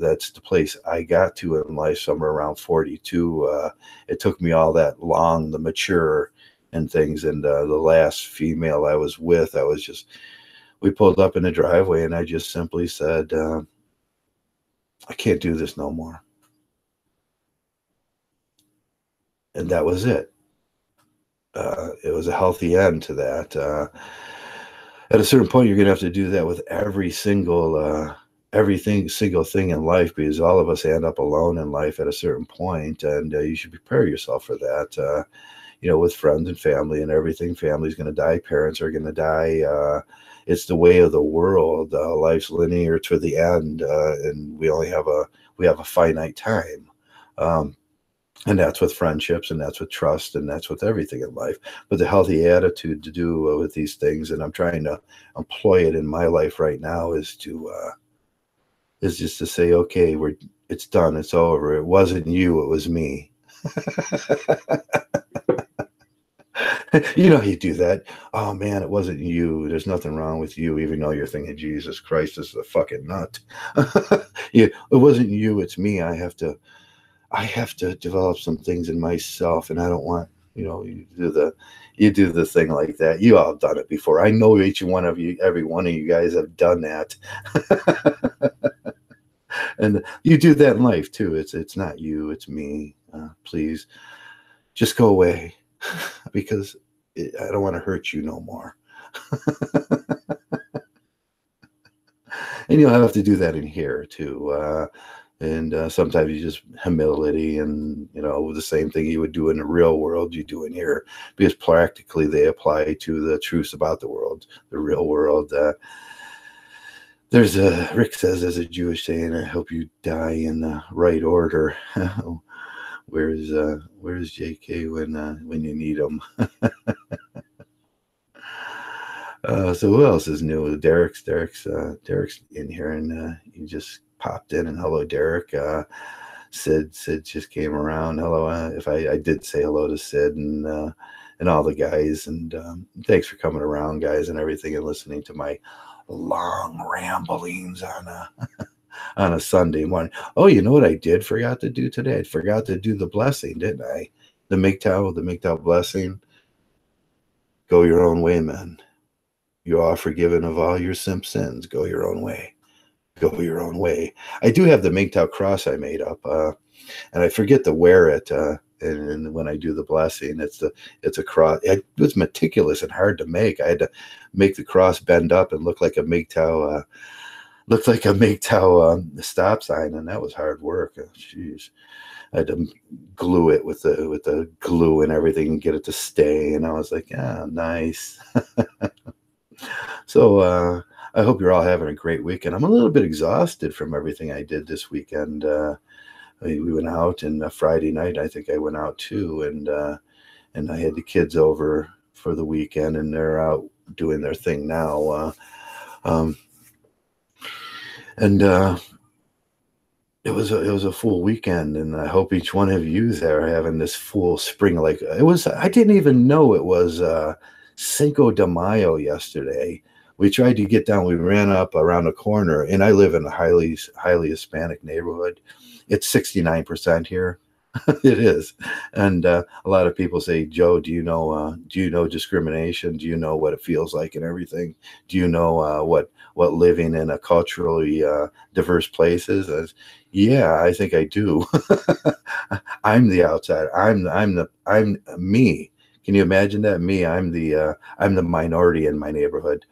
that's the place I got to in life, somewhere around 42. It took me all that long to mature and things. And the last female I was with, we pulled up in the driveway, and I just simply said, I can't do this no more. And that was it. It was a healthy end to that. At a certain point, you're going to have to do that with every single thing in life, because all of us end up alone in life at a certain point, and you should prepare yourself for that. With friends and family and everything. Family's going to die. Parents are going to die. It's the way of the world. Life's linear to the end, and we have a finite time. And that's with friendships, and that's with trust, and that's with everything in life. But the healthy attitude to do with these things, and I'm trying to employ it in my life right now, is just to say, okay, it's done, it's over. It wasn't you, it was me. You do that. Oh man, it wasn't you. There's nothing wrong with you, even though you're thinking Jesus Christ is a fucking nut. It wasn't you, it's me. I have to develop some things in myself, and I don't want, you do the thing like that. You all done it before. I know each one of you, every one of you guys have done that. And you do that in life too. It's not you, it's me. Please just go away, because I don't want to hurt you no more. And you'll have to do that in here too. And sometimes you just humility, and the same thing you would do in the real world you do in here, because practically they apply to the truths about the world, the real world. There's a Rick says there's a Jewish saying, "I hope you die in the right order." Where's JK when you need him? So who else is new? Derek's in here, and he just popped in. And hello, Derek. Sid just came around. Hello. If I did say hello to Sid and all the guys, and thanks for coming around, guys, and everything, and listening to my long ramblings on on a Sunday morning. Oh, you know what I did forgot to do today? I forgot to do the blessing, didn't I? The Mgtow blessing. Go your own way, men. You are forgiven of all your sins. Go your own way. Go your own way. I do have the Mgtow cross I made up, and I forget to wear it. And when I do the blessing, it's a cross. It was meticulous and hard to make. I had to make the cross bend up and look like a Mgtow, stop sign, and that was hard work. Jeez. I had to glue it with the glue and everything and get it to stay. And I was like, yeah, nice. So I hope you're all having a great weekend. I'm a little bit exhausted from everything I did this weekend. We went out, and Friday night I think I went out too, and I had the kids over for the weekend, and they're out doing their thing now. It was a full weekend, and I hope each one of you are having this full spring. Like it was, I didn't even know it was Cinco de Mayo yesterday. We tried to get down. We ran up around the corner, and I live in a highly Hispanic neighborhood. It's 69% here. It is, and a lot of people say, "Joe, do you know discrimination? Do you know what it feels like and everything? Do you know what living in a culturally diverse place is?" Yeah, I think I do. I'm the outsider. I'm me. Can you imagine that? Me, I'm the minority in my neighborhood.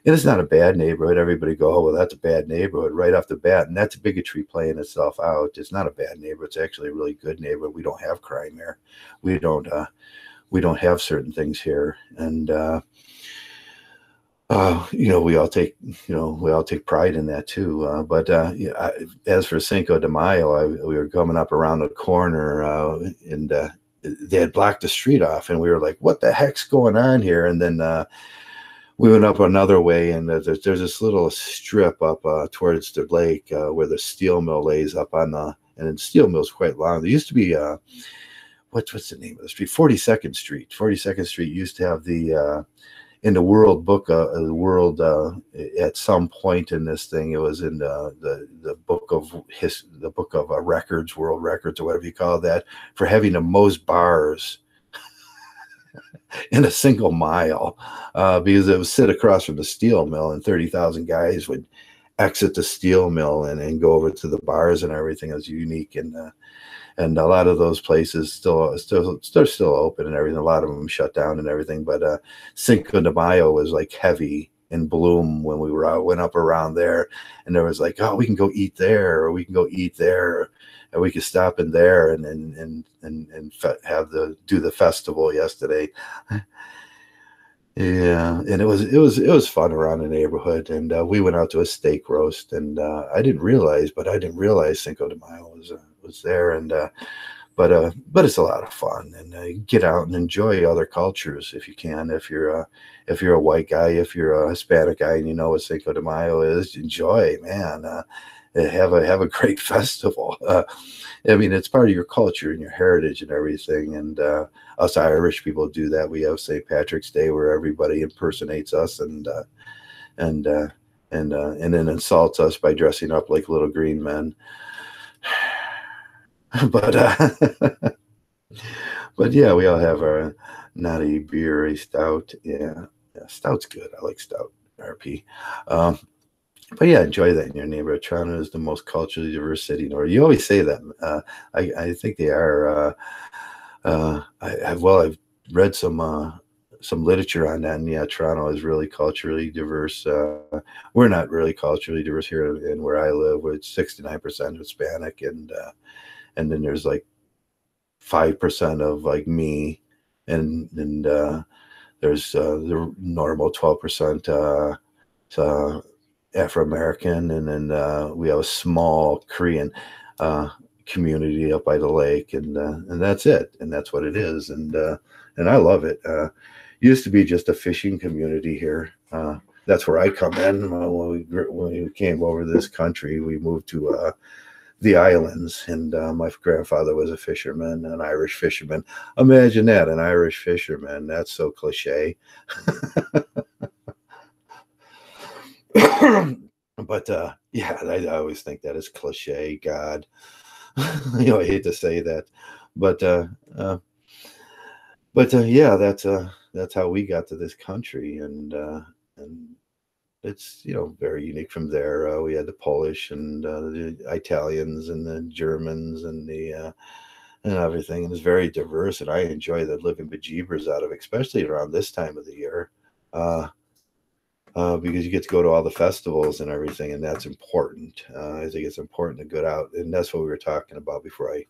And it's not a bad neighborhood. Everybody go, "Oh, well, that's a bad neighborhood," right off the bat. And that's bigotry playing itself out. It's not a bad neighborhood. It's actually a really good neighborhood. We don't have crime here. We don't have certain things here. And we all take pride in that too. But yeah, as for Cinco de Mayo, we were coming up around the corner, and they had blocked the street off, and we were like, "What the heck's going on here?" And then we went up another way, and there's this little strip up towards the lake where the steel mill lays up on and the steel mill's quite long. There used to be what's the name of the street? 42nd Street. 42nd Street used to have the in the World Book, the world at some point in this thing, it was in the book of records, world records, or whatever you call that, for having the most bars in a single mile, because it was sit across from the steel mill, and 30,000 guys would exit the steel mill and go over to the bars and everything. It was unique, and a lot of those places still open and everything. A lot of them shut down and everything. But Cinco de Mayo was like heavy in bloom when we went up around there, and there was like, "Oh, we can go eat there, or we can go eat there, and we could stop in there and do the festival yesterday." Yeah, and it was fun around the neighborhood, and we went out to a steak roast, and I didn't realize Cinco de Mayo was there, and but it's a lot of fun, and get out and enjoy other cultures if you can. If you're a white guy, if you're a Hispanic guy, and you know what Cinco de Mayo is, enjoy, man. Have a great festival. I mean, it's part of your culture and your heritage and everything. And us Irish people do that. We have St. Patrick's Day where everybody impersonates us and then insults us by dressing up like little green men. But yeah, we all have our naughty beer, a stout. Yeah, stout's good. I like stout. RP. But yeah, enjoy that in your neighborhood. Toronto is the most culturally diverse city in the world. You always say that. I think they are. I've read some some literature on that. And yeah, Toronto is really culturally diverse. We're not really culturally diverse here in where I live. We're 69% Hispanic, and then there's like 5% of like me, and there's the normal 12% Afro American, and then we have a small Korean community up by the lake, and that's it, and that's what it is, and I love it. Used to be just a fishing community here. That's where I come in. When we came over this country, we moved to the islands, and my grandfather was a fisherman, an Irish fisherman. Imagine that, an Irish fisherman. That's so cliche. But yeah, I always think that is cliche. God, I hate to say that, but uh, yeah, that's how we got to this country, and it's very unique from there. We had the Polish and the Italians and the Germans and everything, and it's very diverse. And I enjoy the living bejeebers out of it, especially around this time of the year, uh, because you get to go to all the festivals and everything, and that's important. I think it's important to get out, and that's what we were talking about before I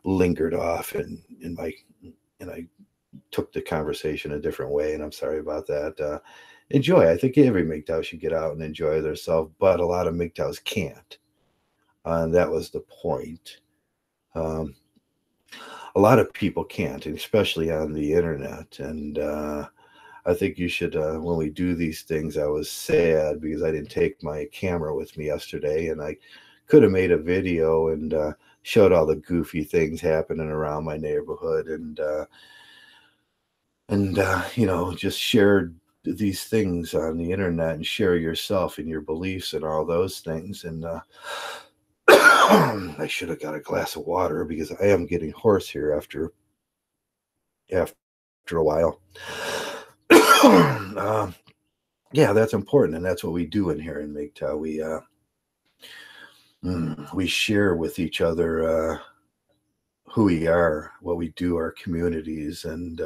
lingered off and I took the conversation a different way, and I'm sorry about that. Enjoy. I think every Mgtow should get out and enjoy themselves, but a lot of Mgtows can't. And that was the point. Um, a lot of people can't, and especially on the internet. And I think you should, when we do these things, I was sad because I didn't take my camera with me yesterday, and I could have made a video and showed all the goofy things happening around my neighborhood, and just shared these things on the internet and share yourself and your beliefs and all those things. And I should have got a glass of water because I am getting hoarse here after a while. Yeah, that's important, and that's what we do in here in Mgtow. We share with each other who we are, what we do, our communities, and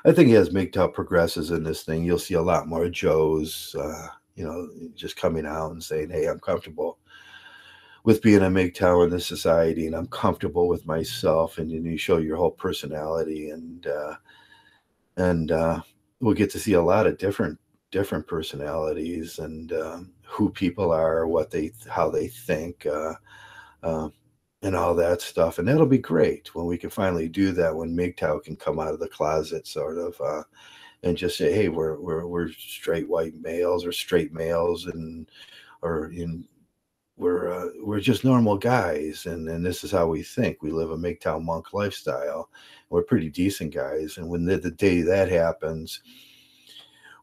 I think as Mgtow progresses in this thing, you'll see a lot more Joes, just coming out and saying, "Hey, I'm comfortable with being a Mgtow in this society, and I'm comfortable with myself." And then you show your whole personality, and we'll get to see a lot of different personalities and who people are, how they think. Uh, and all that stuff. And that'll be great when we can finally do that, when Mgtow can come out of the closet sort of and just say, hey, we're straight white males or straight males, we're just normal guys, and this is how we think. We live a Mgtow monk lifestyle. We're pretty decent guys. And when the day that happens,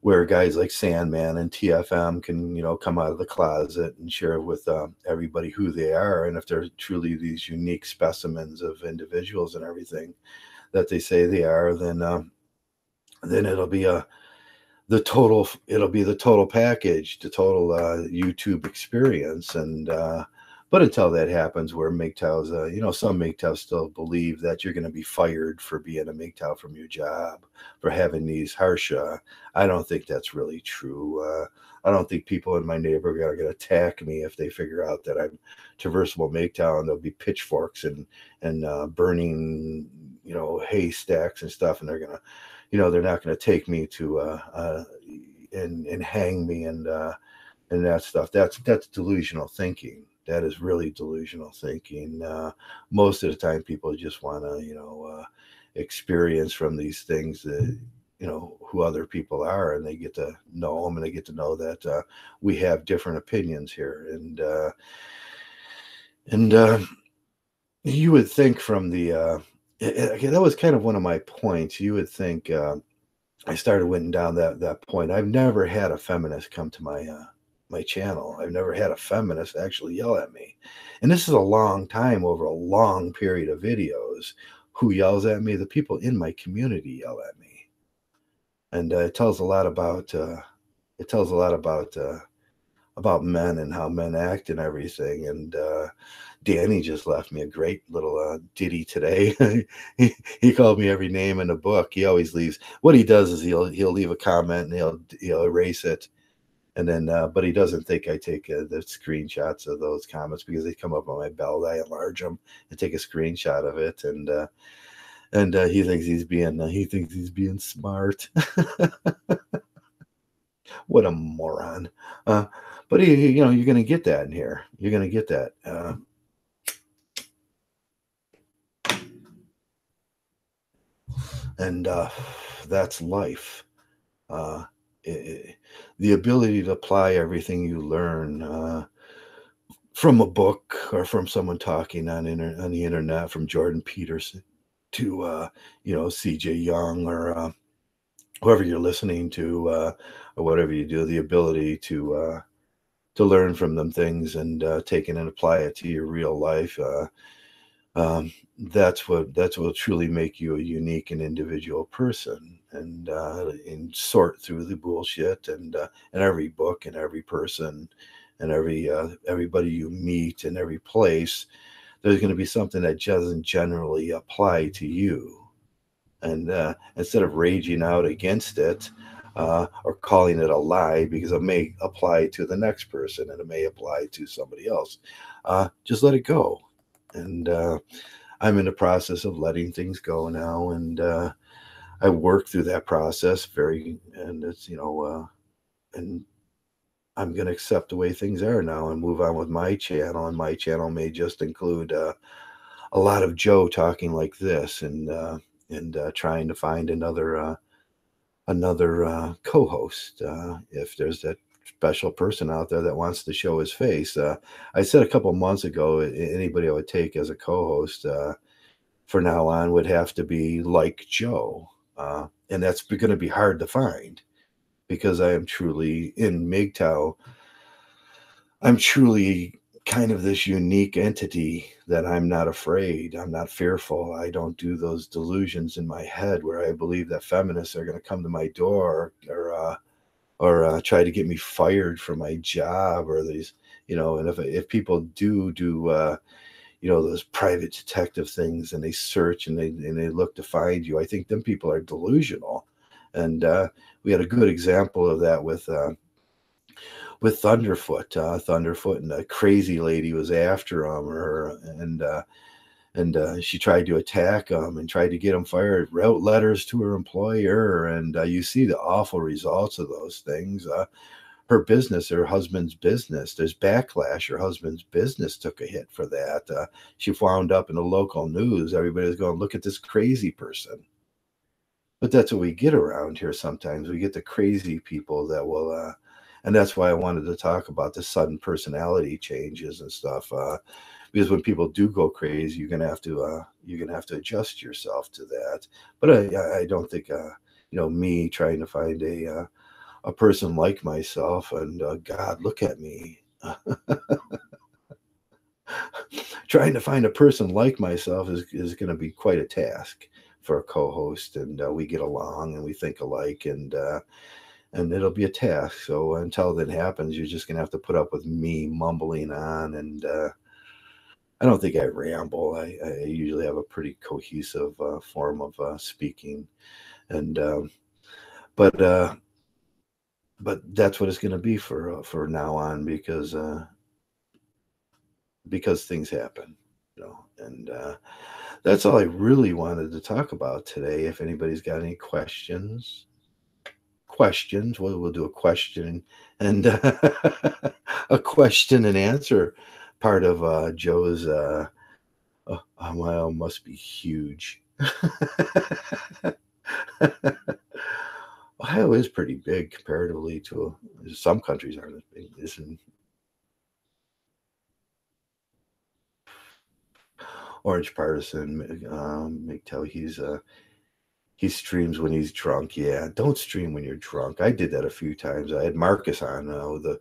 where guys like Sandman and TFM can, come out of the closet and share with everybody who they are, and if they're truly these unique specimens of individuals and everything that they say they are, then it'll be the total package, the total YouTube experience. And but until that happens, where Mgtow's, some Mgtows still believe that you're going to be fired for being a Mgtow from your job, for having these harsha. I don't think that's really true. I don't think people in my neighborhood are going to attack me if they figure out that I'm Traversable Mgtow, and there'll be pitchforks and burning, haystacks and stuff, and they're going to, they're not going to take me to and hang me and that stuff. That's delusional thinking. That is really delusional thinking. Most of the time, people just want to, experience from these things that, who other people are, and they get to know them, and they get to know that we have different opinions here. And you would think from that was kind of one of my points. You would think I started went down that point. I've never had a feminist come to my channel. I've never had a feminist actually yell at me. And this is a long time, over a long period of videos. Who yells at me? The people in my community yell at me. And it tells a lot about about men and how men act and everything. And Danny just left me a great little ditty today. he called me every name in the book. He always leaves. What he does is he'll leave a comment and he'll erase it, and then but he doesn't think I take the screenshots of those comments because they come up on my belt. I enlarge them and take a screenshot of it, and he thinks he's being smart. What a moron! But you're going to get that in here. You're going to get that. And that's life. Uh, the ability to apply everything you learn from a book or from someone talking on the internet, from Jordan Peterson to C.J. Young or whoever you're listening to or whatever you do, the ability to learn from them things and take it and apply it to your real life. That's what will truly make you a unique and individual person, and sort through the bullshit and every book and every person and everybody you meet in every place. There's going to be something that doesn't generally apply to you, and instead of raging out against it or calling it a lie because it may apply to the next person and it may apply to somebody else, just let it go. And I'm in the process of letting things go now, and I work through that process and it's and I'm going to accept the way things are now and move on with my channel. And my channel may just include a lot of Joe talking like this, and trying to find another co-host if there's that special person out there that wants to show his face. I said a couple months ago, anybody I would take as a co-host for now on would have to be like Joe, and that's going to be hard to find because I am truly in Mgtow. I'm truly kind of this unique entity that I'm not afraid. I'm not fearful. I don't do those delusions in my head where I believe that feminists are going to come to my door or try to get me fired from my job or these, and if people do those private detective things and they search and they look to find you, I think them people are delusional. And we had a good example of that with Thunderfoot. Thunderfoot and a crazy lady was after him, and she tried to attack him and tried to get him fired. Wrote letters to her employer, and you see the awful results of those things. Her husband's business, there's backlash. Her husband's business took a hit for that. She wound up in the local news. Everybody was going, look at this crazy person. But that's what we get around here sometimes. We get the crazy people that will, and that's why I wanted to talk about the sudden personality changes and stuff. Because when people do go crazy, you're gonna have to adjust yourself to that. But I don't think me trying to find a person like myself, and God, look at me. Trying to find a person like myself is going to be quite a task for a co-host, and we get along and we think alike, and it'll be a task. So until that happens, you're just going to have to put up with me mumbling on, and I don't think I ramble. I usually have a pretty cohesive form of speaking, and but that's what it's going to be for now on because things happen, and that's all I really wanted to talk about today. If anybody's got any questions, we'll do a question and a question and answer part of Joe's. Ohio must be huge. Ohio is pretty big comparatively to some countries aren't as big. Isn't Orange Partisan Mgtow? He streams when he's drunk. Yeah, don't stream when you're drunk. I did that a few times. I had Marcus on. The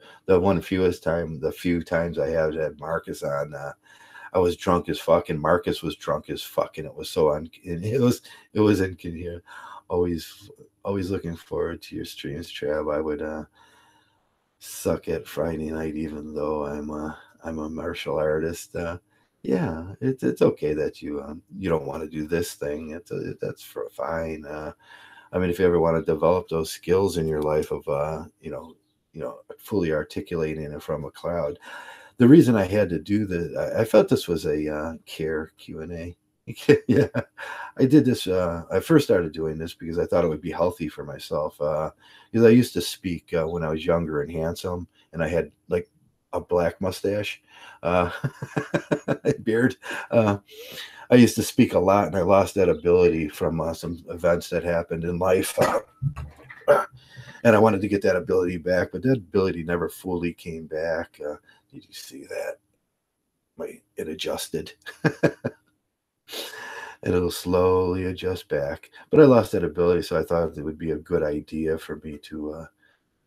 few times I have had Marcus on, I was drunk as fuck, and Marcus was drunk as fuck, and it was it was inconvenient. Always looking forward to your streams, Trav. suck at Friday night, even though I'm a martial artist. Yeah, it's okay that you don't want to do this thing. That's fine. I mean, if you ever want to develop those skills in your life of fully articulating it from a cloud. The reason I had to do the, I felt this was a care Q&A. Yeah, I did this. I first started doing this because I thought it would be healthy for myself. Because I used to speak when I was younger and handsome, and I had like a black mustache, uh, beard. Uh, I used to speak a lot, and I lost that ability from some events that happened in life. And I wanted to get that ability back, but that ability never fully came back. Did you see that? It adjusted. And it'll slowly adjust back. But I lost that ability, so I thought it would be a good idea for me to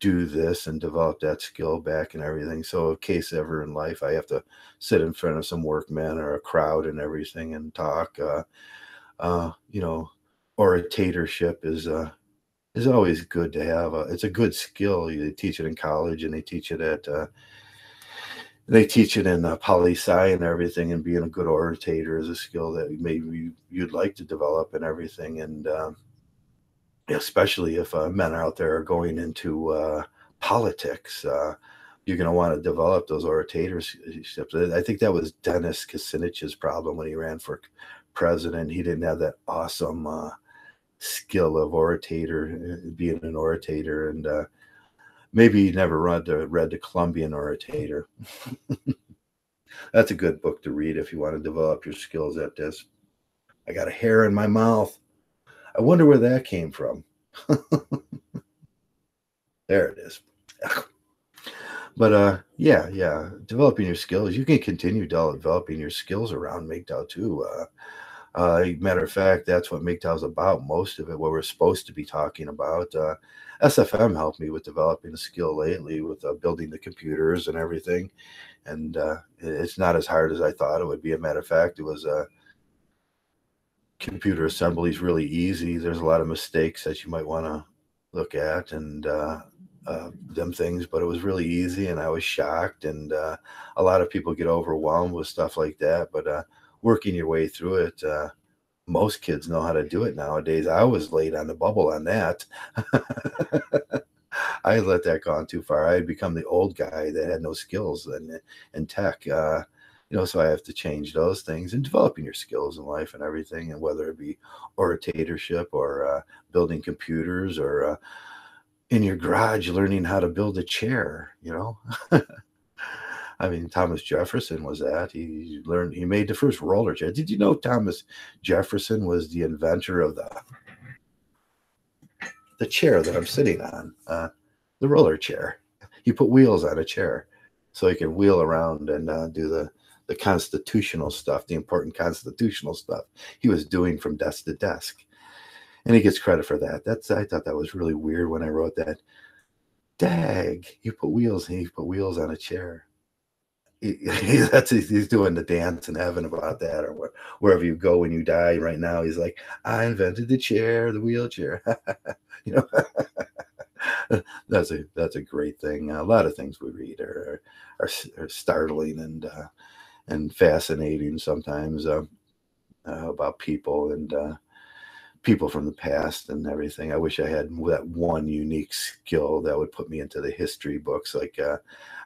do this and develop that skill back and everything. So, in case ever in life I have to sit in front of some workmen or a crowd and everything and talk, uh, you know, oratorship is always good to have. It's a good skill. They teach it in college, and they teach it in poli sci and everything. And being a good orator is a skill that maybe you'd like to develop and everything. And especially if men out there are going into politics, you're going to want to develop those oratorships. I think that was Dennis Kucinich's problem when he ran for president. He didn't have that awesome skill of being an orator, and maybe he never read the Columbian Orator. That's a good book to read if you want to develop your skills at this. I got a hair in my mouth. I wonder where that came from. There it is. But yeah, developing your skills. You can continue developing your skills around Mgtow too. Matter of fact, that's what Mgtow is about. Most of it, what we're supposed to be talking about. SFM helped me with developing a skill lately with building the computers and everything. And it's not as hard as I thought it would be. A matter of fact, it was computer assembly is really easy. There's a lot of mistakes that you might want to look at and them things, but it was really easy, and I was shocked. And a lot of people get overwhelmed with stuff like that, but working your way through it, most kids know how to do it nowadays. I was late on the bubble on that. I let that gone too far. I had become the old guy that had no skills in tech. So I have to change those things and developing your skills in life and everything, and whether it be oratorship or building computers or in your garage learning how to build a chair. I mean, Thomas Jefferson was that. He made the first roller chair. Did you know Thomas Jefferson was the inventor of the chair that I'm sitting on, the roller chair? He put wheels on a chair so he could wheel around and do the constitutional stuff, the important constitutional stuff he was doing from desk to desk. And he gets credit for that. I thought that was really weird when I wrote that. Dag, he put wheels on a chair. He's doing the dance in heaven about that, or wherever you go when you die. Right now, he's like, I invented the chair, the wheelchair. That's a great thing. A lot of things we read are startling and fascinating sometimes about people and people from the past and everything. I wish I had that one unique skill that would put me into the history books. Like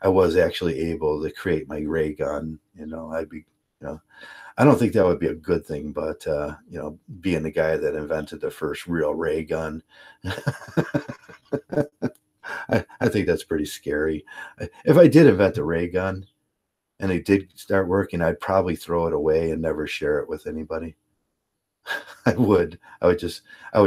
I was actually able to create my ray gun. I'd be, I don't think that would be a good thing, but being the guy that invented the first real ray gun, I think that's pretty scary. If I did invent a ray gun and it did start working, I'd probably throw it away and never share it with anybody. I would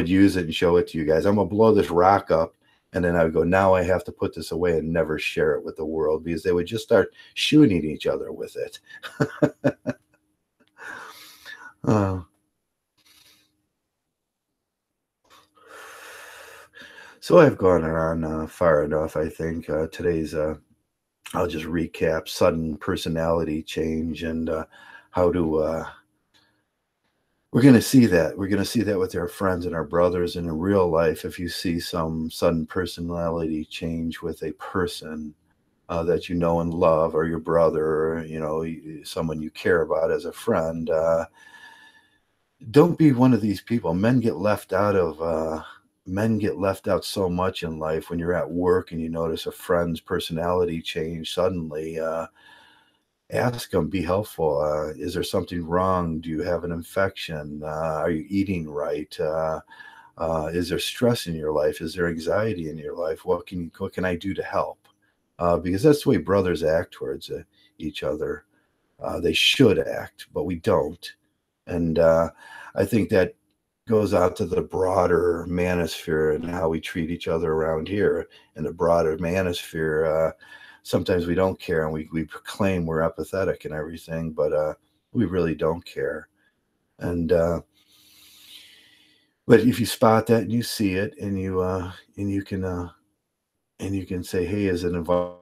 use it and show it to you guys. I'm gonna blow this rock up, and then I would go, now I have to put this away and never share it with the world, because they would just start shooting each other with it. So I've gone on far enough. I think today's I'll just recap sudden personality change and how to we're going to see that. We're going to see that with our friends and our brothers. And in real life, if you see some sudden personality change with a person, that you know and love, or your brother, or someone you care about as a friend. Don't be one of these people. Men get left out so much in life. When you're at work and you notice a friend's personality change suddenly, ask them, be helpful. Is there something wrong? Do you have an infection? Are you eating right? Is there stress in your life? Is there anxiety in your life? What can I do to help? Because that's the way brothers act towards each other. They should act, but we don't. And I think that goes out to the broader manosphere and how we treat each other around here. In the broader manosphere, sometimes we don't care, and we proclaim we're empathetic and everything, but we really don't care. And but if you spot that and you see it, and you can say, hey, as an environment,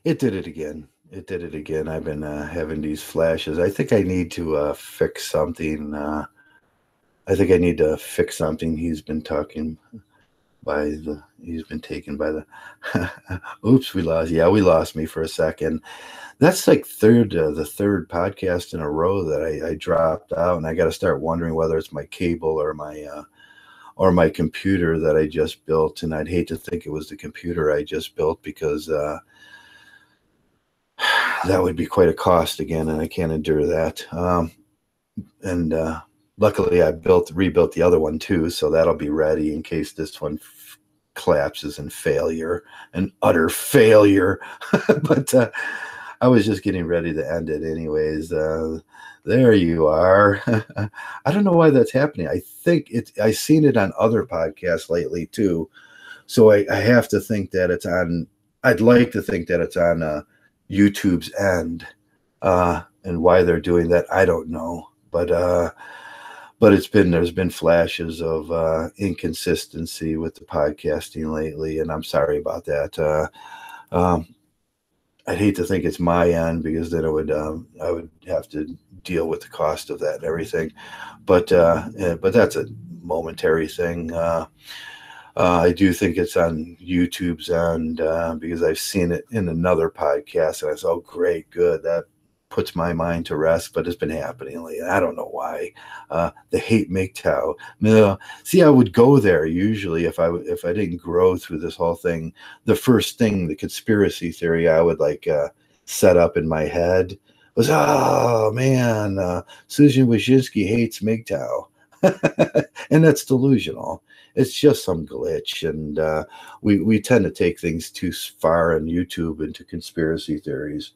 it did it again. It did it again. I've been having these flashes. I think I need to fix something. I think I need to fix something. He's been taken by the, oops, we lost. Yeah, we lost me for a second. That's like the third podcast in a row that I dropped out, and I got to start wondering whether it's my cable or my computer that I just built. And I'd hate to think it was the computer I just built, because that would be quite a cost again, and I can't endure that. And luckily, I rebuilt the other one too, so that'll be ready in case this one collapses in failure, an utter failure. But I was just getting ready to end it anyways. There you are. I don't know why that's happening. I think I've seen it on other podcasts lately too. So I have to think that it's on, I'd like to think that it's on YouTube's end. And why they're doing that, I don't know. But there's been flashes of inconsistency with the podcasting lately, and I'm sorry about that. I'd hate to think it's my end, because then I would have to deal with the cost of that and everything. But that's a momentary thing. I do think it's on YouTube's end, because I've seen it in another podcast, and I said, "Oh, great, good, that puts my mind to rest." But it's been happening lately. I don't know why. They hate Mgtow. No, see, I would go there usually if I didn't grow through this whole thing. The first thing, the conspiracy theory I would set up in my head was, oh man, Susan Wojcicki hates Mgtow. And that's delusional. It's just some glitch, and we tend to take things too far on YouTube into conspiracy theories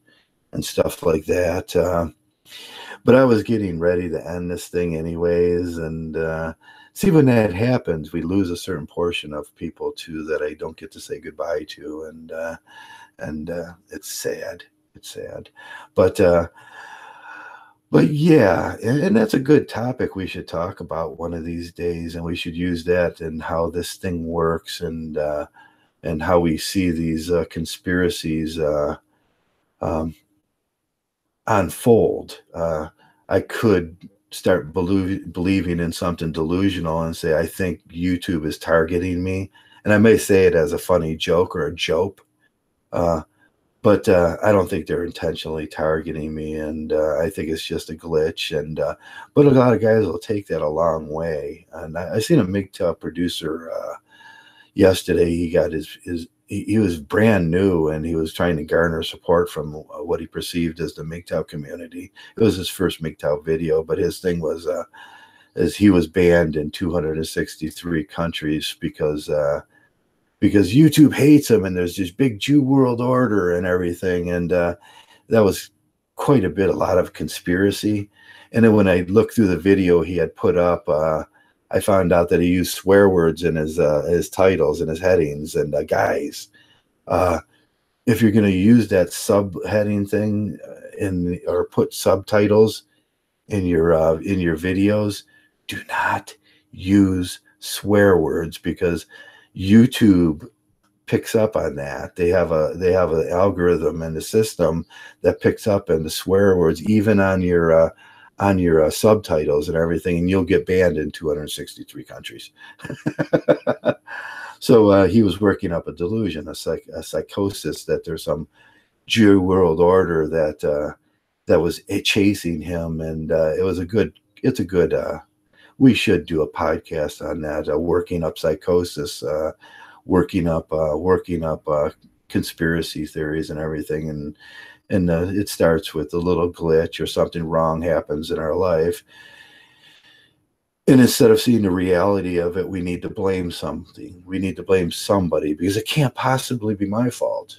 and stuff like that. But I was getting ready to end this thing anyways, and see, when that happens, we lose a certain portion of people too that I don't get to say goodbye to, and it's sad. It's sad, but. But yeah, and that's a good topic we should talk about one of these days, and we should use that and how this thing works, and how we see these conspiracies um, unfold. I could start believing in something delusional and say, I think YouTube is targeting me, and I may say it as a funny joke or a joke. But I don't think they're intentionally targeting me, and I think it's just a glitch. And but a lot of guys will take that a long way. And I seen a Mgtow producer yesterday. He got he was brand new, and he was trying to garner support from what he perceived as the Mgtow community. It was his first Mgtow video, but his thing was as he was banned in 263 countries because YouTube hates him, and there's this big Jew world order and everything, and that was quite a lot of conspiracy. And then when I looked through the video he had put up, I found out that he used swear words in his titles and his headings. And guys, if you're going to use that subheading thing or put subtitles in your videos, do not use swear words, because YouTube picks up on that. They have an algorithm in the system that picks up on the swear words, even on your subtitles and everything, and you'll get banned in 263 countries. So he was working up a delusion, a psychosis, that there's some Jew world order that was chasing him, and it's a good we should do a podcast on that, working up psychosis, working up conspiracy theories and everything. And it starts with a little glitch or something wrong happens in our life. And instead of seeing the reality of it, we need to blame something. We need to blame somebody, because it can't possibly be my fault.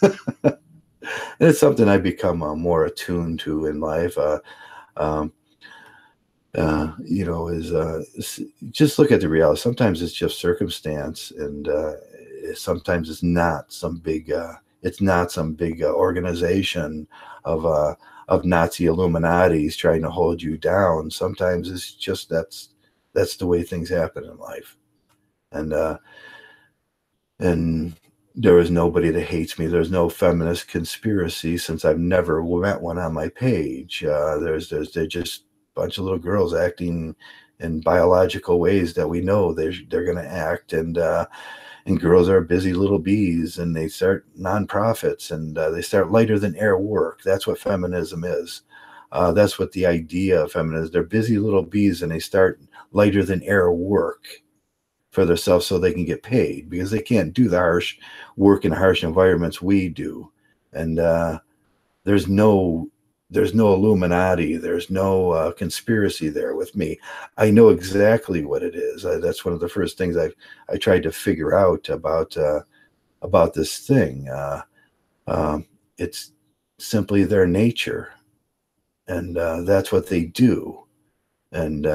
And it's something I become more attuned to in life. Is just look at the reality. Sometimes it's just circumstance, and sometimes it's not some big organization of Nazi Illuminatis trying to hold you down. Sometimes it's just that's the way things happen in life. And there is nobody that hates me. There's no feminist conspiracy, since I've never met one on my page. They're just a bunch of little girls acting in biological ways that we know they're going to act. And girls are busy little bees, and they start nonprofits, and they start lighter than air work. That's what feminism is. That's what the idea of feminism is. They're busy little bees, and they start lighter than air work for themselves so they can get paid, because they can't do the harsh work in harsh environments we do. And there's no Illuminati. There's no conspiracy there with me. I know exactly what it is. That's one of the first things I tried to figure out about this thing. It's simply their nature, and that's what they do. And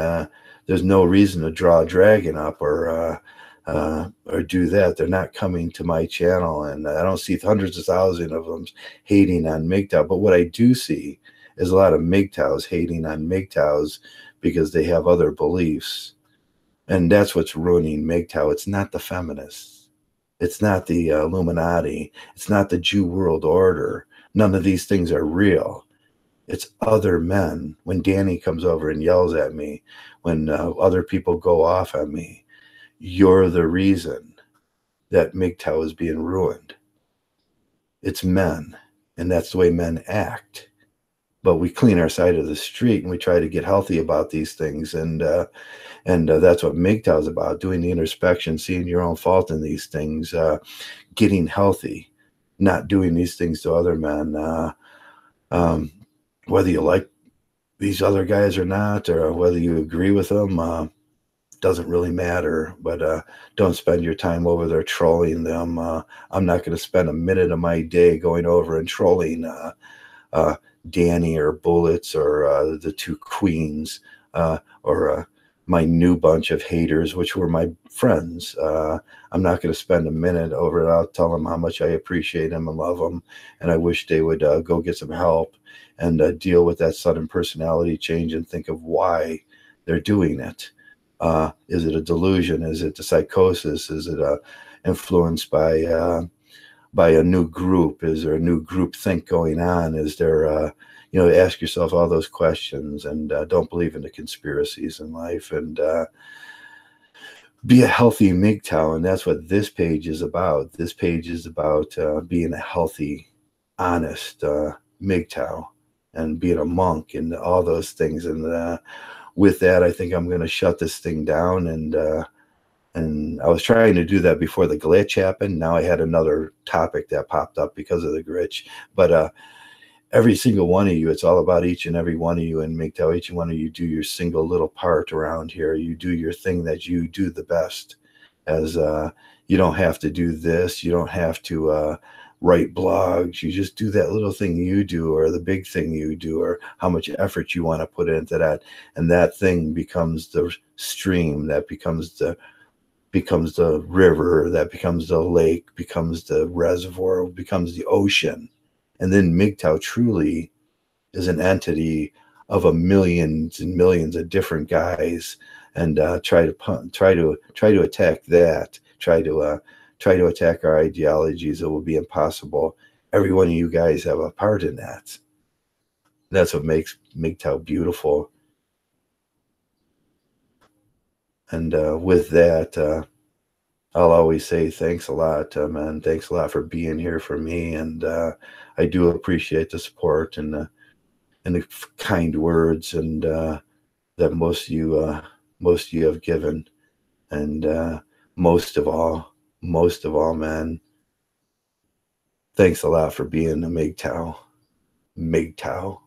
there's no reason to draw a dragon up or do that. They're not coming to my channel, and I don't see hundreds of thousands of them hating on Mgtow. But what I do see is a lot of Mgtows hating on Mgtows because they have other beliefs, and that's what's ruining Mgtow. It's not the feminists, it's not the Illuminati, it's not the Jew world order. None of these things are real. It's other men. When Danny comes over and yells at me, when other people go off on me, you're the reason that Mgtow is being ruined. It's men, and that's the way men act. But we clean our side of the street, and we try to get healthy about these things. And that's what Mgtow is about, doing the introspection, seeing your own fault in these things, getting healthy, not doing these things to other men. Whether you like these other guys or not, or whether you agree with them, doesn't really matter. But don't spend your time over there trolling them. I'm not going to spend a minute of my day going over and trolling Danny or Bullets or the two queens or my new bunch of haters, which were my friends. I'm not going to spend a minute over it. I'll tell them how much I appreciate them and love them, and I wish they would go get some help and deal with that sudden personality change and think of why they're doing it. Is it a delusion? Is it the psychosis? Is it influenced by a new group? Is there a new group think going on? Is there, ask yourself all those questions, and don't believe in the conspiracies in life, and be a healthy Mgtow. And that's what this page is about. This page is about being a healthy, honest Mgtow, and being a monk, and all those things. And with that, I think I'm going to shut this thing down. And I was trying to do that before the glitch happened. Now I had another topic that popped up because of the glitch. But every single one of you. It's all about each and every one of you. And Mgtow, each and one of you do your single little part around here. You do your thing that you do the best. As you don't have to do this. You don't have to write blogs. You just do that little thing you do, or the big thing you do, or how much effort you want to put into that. And that thing becomes the stream, that becomes the river, that becomes the lake, becomes the reservoir, becomes the ocean. And then Mgtow truly is an entity of a millions and millions of different guys, and try to attack that, try to attack our ideologies. It will be impossible. Every one of you guys have a part in that. That's what makes Mgtow beautiful. And with that, I'll always say thanks a lot, man. Thanks a lot for being here for me, and I do appreciate the support and the kind words, and that most of you have given, and most of all, man, thanks a lot for being a Mgtow.